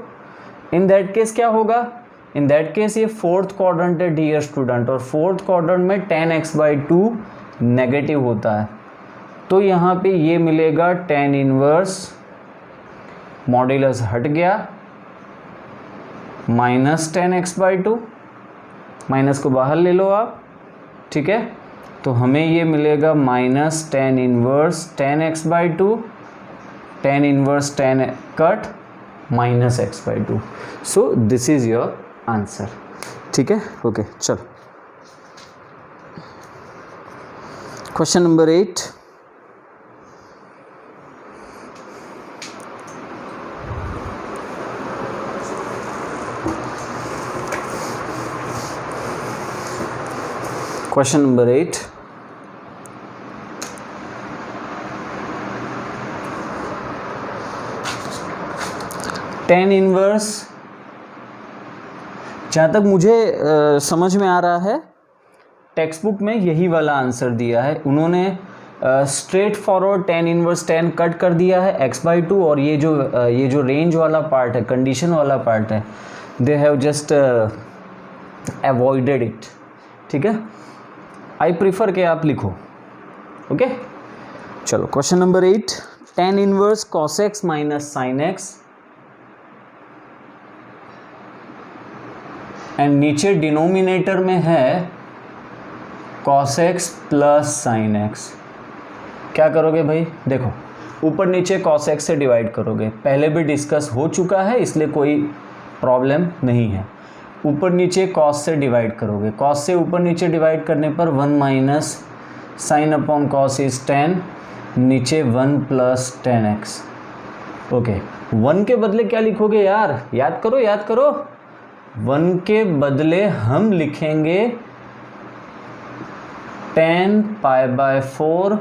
इन दैट केस क्या होगा, इन दैट केस ये फोर्थ क्वाड्रेंट है डियर स्टूडेंट, और फोर्थ क्वाड्रेंट में tan x/2 नेगेटिव होता है, तो यहाँ पे ये मिलेगा tan इनवर्स मॉड्यूलस हट गया -tan x/2, माइनस को बाहर ले लो आप। ठीक है, तो हमें ये मिलेगा -tan inverse tan x/2, tan inverse tan cut -x/2। So this is your answer. ठीक है, ओके, चलो question number 8। Question number 8, tan inverse, जहाँ तक मुझे समझ में आ रहा है टेक्स्ट बुक में यही वाला आंसर दिया है उन्होंने, straight forward tan inverse tan cut कर दिया है x/2, और ये जो रेंज वाला पार्ट है, कंडीशन वाला पार्ट है, they have just avoided it. ठीक है, आई प्रीफर के आप लिखो। ओके, चलो question number 8, tan inverse cos x minus sin x, and नीचे डिनोमिनेटर में है cos x plus sin x। क्या करोगे भाई, देखो ऊपर नीचे cos x से डिवाइड करोगे, पहले भी डिस्कस हो चुका है इसलिए कोई प्रॉब्लम नहीं है। ऊपर नीचे cos से डिवाइड करोगे, cos से ऊपर नीचे डिवाइड करने पर 1 minus sine upon cos is tan, नीचे 1 प्लस tan x। ओके, 1 के बदले क्या लिखोगे यार, याद करो याद करो, 1 के बदले हम लिखेंगे tan π/4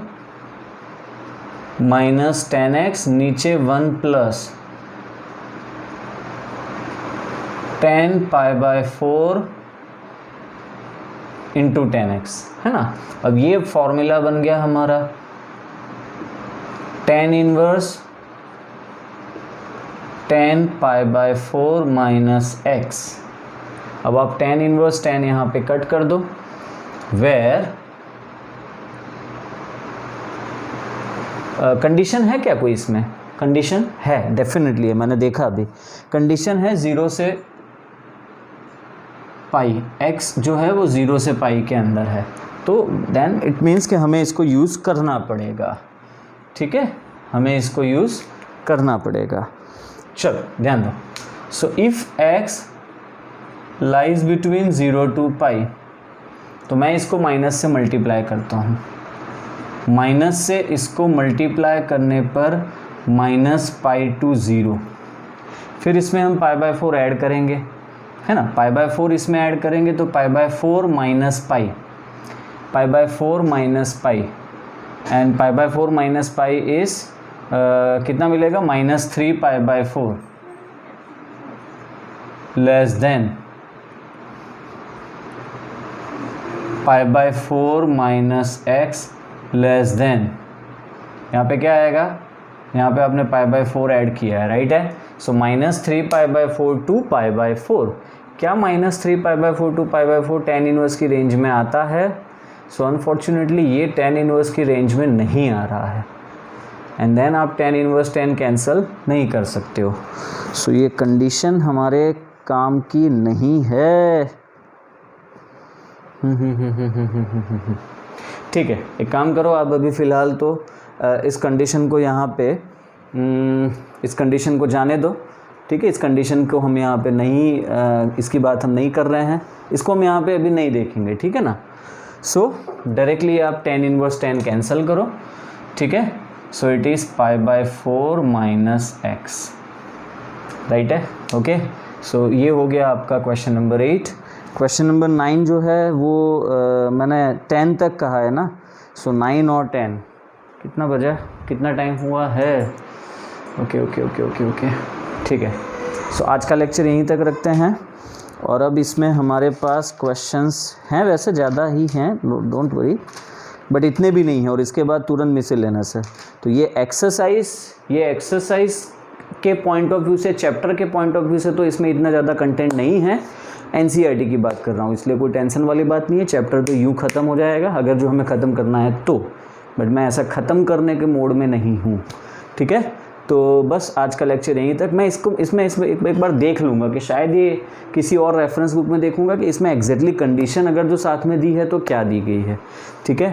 माइनस tan x, नीचे 1 plus tan π/4 into tan x, है ना। अब ये फॉर्मूला बन गया हमारा tan inverse tan π/4 minus x। अब आप tan इनवर्स tan यहाँ पे कट कर दो, वेयर कंडीशन है क्या कोई इसमें, कंडीशन है, डेफिनेटली है, मैंने देखा अभी कंडीशन है 0 से पाई, x जो है वो 0 से पाई के अंदर है, तो देन इट मीन्स कि हमें इसको यूज़ करना पड़ेगा। ठीक है, हमें इसको यूज़ करना पड़ेगा। चलो ध्यान दो, so if x lies between 0 to pi, तो मैं इसको माइनस से मल्टीप्लाई करता हूँ, माइनस से इसको मल्टीप्लाई करने पर -π/0। फिर इसमें हम π/4 ऐड करेंगे, है ना, π/4 इसमें ऐड करेंगे तो π/4 minus pi, π/4 minus pi, and π/4 minus pi is कितना मिलेगा, -3π/4 less than π/4 minus x less than, यहाँ पे क्या आएगा, यहाँ पे आपने π/4 ऐड किया है, राइट है, सो -3π/4 टू π/4, क्या -3π/4 टू π/4 tan इनवर्स की रेंज में आता है? सो अनफॉर्चुनेटली ये tan इनवर्स की रेंज में नहीं आ रहा है, एंड देन आप tan इनवर्स tan कैंसिल नहीं कर सकते हो। सो ये कंडीशन हमारे काम की नहीं है। ठीक है, एक काम करो आप अभी फ़िलहाल तो इस कंडीशन को यहाँ पे इस कंडीशन को जाने दो, ठीक है, इस कंडीशन को हम यहाँ पे नहीं इसकी बात हम नहीं कर रहे हैं, इसको हम यहाँ पे अभी नहीं देखेंगे, ठीक है ना। सो डायरेक्टली आप tan इनवर्स tan कैंसिल करो, ठीक है, so it is π/4 minus x, right है, ओके। सो ये हो गया आपका क्वेश्चन नंबर 8। क्वेश्चन नंबर 9 जो है वो मैंने 10 तक कहा है ना, सो 9 और 10 कितना बजा, कितना टाइम हुआ है, okay okay okay okay okay, ठीक है। सो आज का लेक्चर यहीं तक रखते हैं, और अब इसमें हमारे पास क्वेश्चंस हैं, वैसे ज़्यादा ही हैं, डोंट वरी, बट इतने भी नहीं हैं, और इसके बाद तुरंत मिसलेनियस है। तो ये एक्सरसाइज के पॉइंट ऑफ व्यू से, चैप्टर के पॉइंट ऑफ व्यू से तो इसमें इतना ज़्यादा कंटेंट नहीं है, एनसीईआरटी की बात कर रहा हूँ, इसलिए कोई टेंशन वाली बात नहीं है। चैप्टर तो यूँ ख़त्म हो जाएगा अगर जो हमें ख़त्म करना है तो, बट मैं ऐसा ख़त्म करने के मोड में नहीं हूँ, ठीक है। तो बस आज का लेक्चर यहीं तक। मैं इसमें एक बार देख लूँगा कि शायद ये किसी और रेफरेंस बुक में देखूँगा कि इसमें एग्जैक्टली कंडीशन अगर जो साथ में दी है तो क्या दी गई है, ठीक है।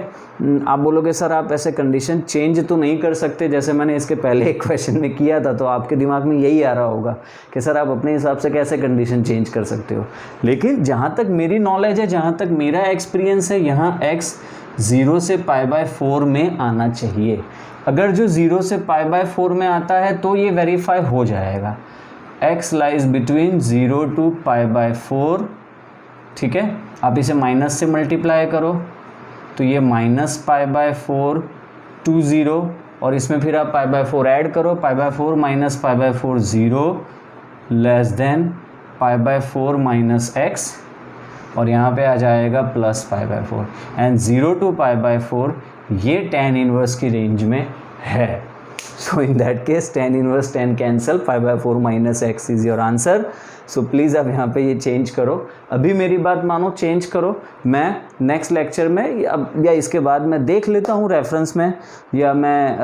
आप बोलोगे सर आप ऐसे कंडीशन चेंज तो नहीं कर सकते, जैसे मैंने इसके पहले एक क्वेश्चन में किया था, तो आपके दिमाग में यही आ रहा होगा कि सर आप अपने हिसाब से कैसे कंडीशन चेंज कर सकते हो। लेकिन जहाँ तक मेरी नॉलेज है, जहाँ तक मेरा एक्सपीरियंस है, यहाँ x 0 से π/4 में आना चाहिए। अगर जो 0 से π/4 में आता है तो ये वेरीफाई हो जाएगा, x लाइज बिटवीन 0 टू π/4, ठीक है। आप इसे माइनस से मल्टीप्लाई करो तो ये -π/4 टू 0, और इसमें फिर आप π/4 ऐड करो, π/4 minus π/4 0 less than π/4 minus x, और यहाँ पे आ जाएगा प्लस π/4, एंड 0 टू π/4 ये tan इनवर्स की रेंज में है। So in that case tan inverse tan cancel, π/4 minus x is your answer. So please आप यहाँ पे ये चेंज करो, अभी मेरी बात मानो, चेंज करो। मैं नेक्स्ट लेक्चर में या इसके बाद मैं देख लेता हूँ रेफरेंस में, या मैं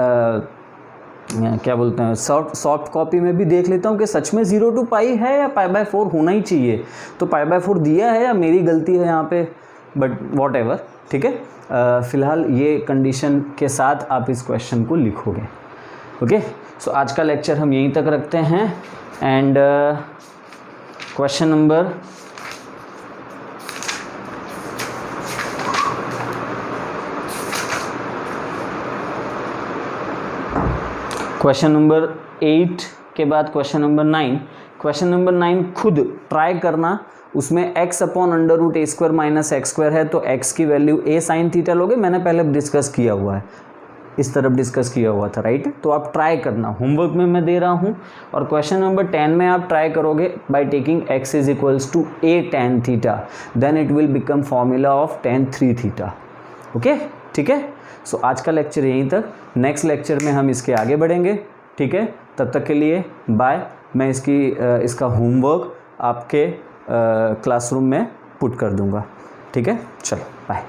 क्या बोलते हैं सॉफ्ट कॉपी में भी देख लेता हूँ कि सच में 0 टू पाई है या π/4 होना ही चाहिए। तो π/4 दिया है या मेरी गलती है यहाँ पे, बट वॉट एवर, ठीक है। फ़िलहाल ये कंडीशन के साथ आप इस क्वेश्चन को लिखोगे, ओके। सो आज का लेक्चर हम यहीं तक रखते हैं, एंड क्वेश्चन नंबर 8 के बाद क्वेश्चन नंबर 9। क्वेश्चन नंबर 9 खुद ट्राई करना, उसमें x/√a² माइनस x² है, तो x की वैल्यू a sin थीटा लोगे, मैंने पहले डिस्कस किया हुआ है, इस तरफ डिस्कस किया हुआ था, राइट। तो आप ट्राई करना, होमवर्क में मैं दे रहा हूँ। और क्वेश्चन नंबर 10 में आप ट्राई करोगे by taking x is equals to a tan theta, then it will become formula of tan 3 theta, okay, ठीक है। सो आज का लेक्चर यहीं तक, नेक्स्ट लेक्चर में हम इसके आगे बढ़ेंगे, ठीक है। तब तक के लिए बाय। मैं इसका होमवर्क आपके क्लासरूम में पुट कर दूंगा, ठीक है। चलो बाय।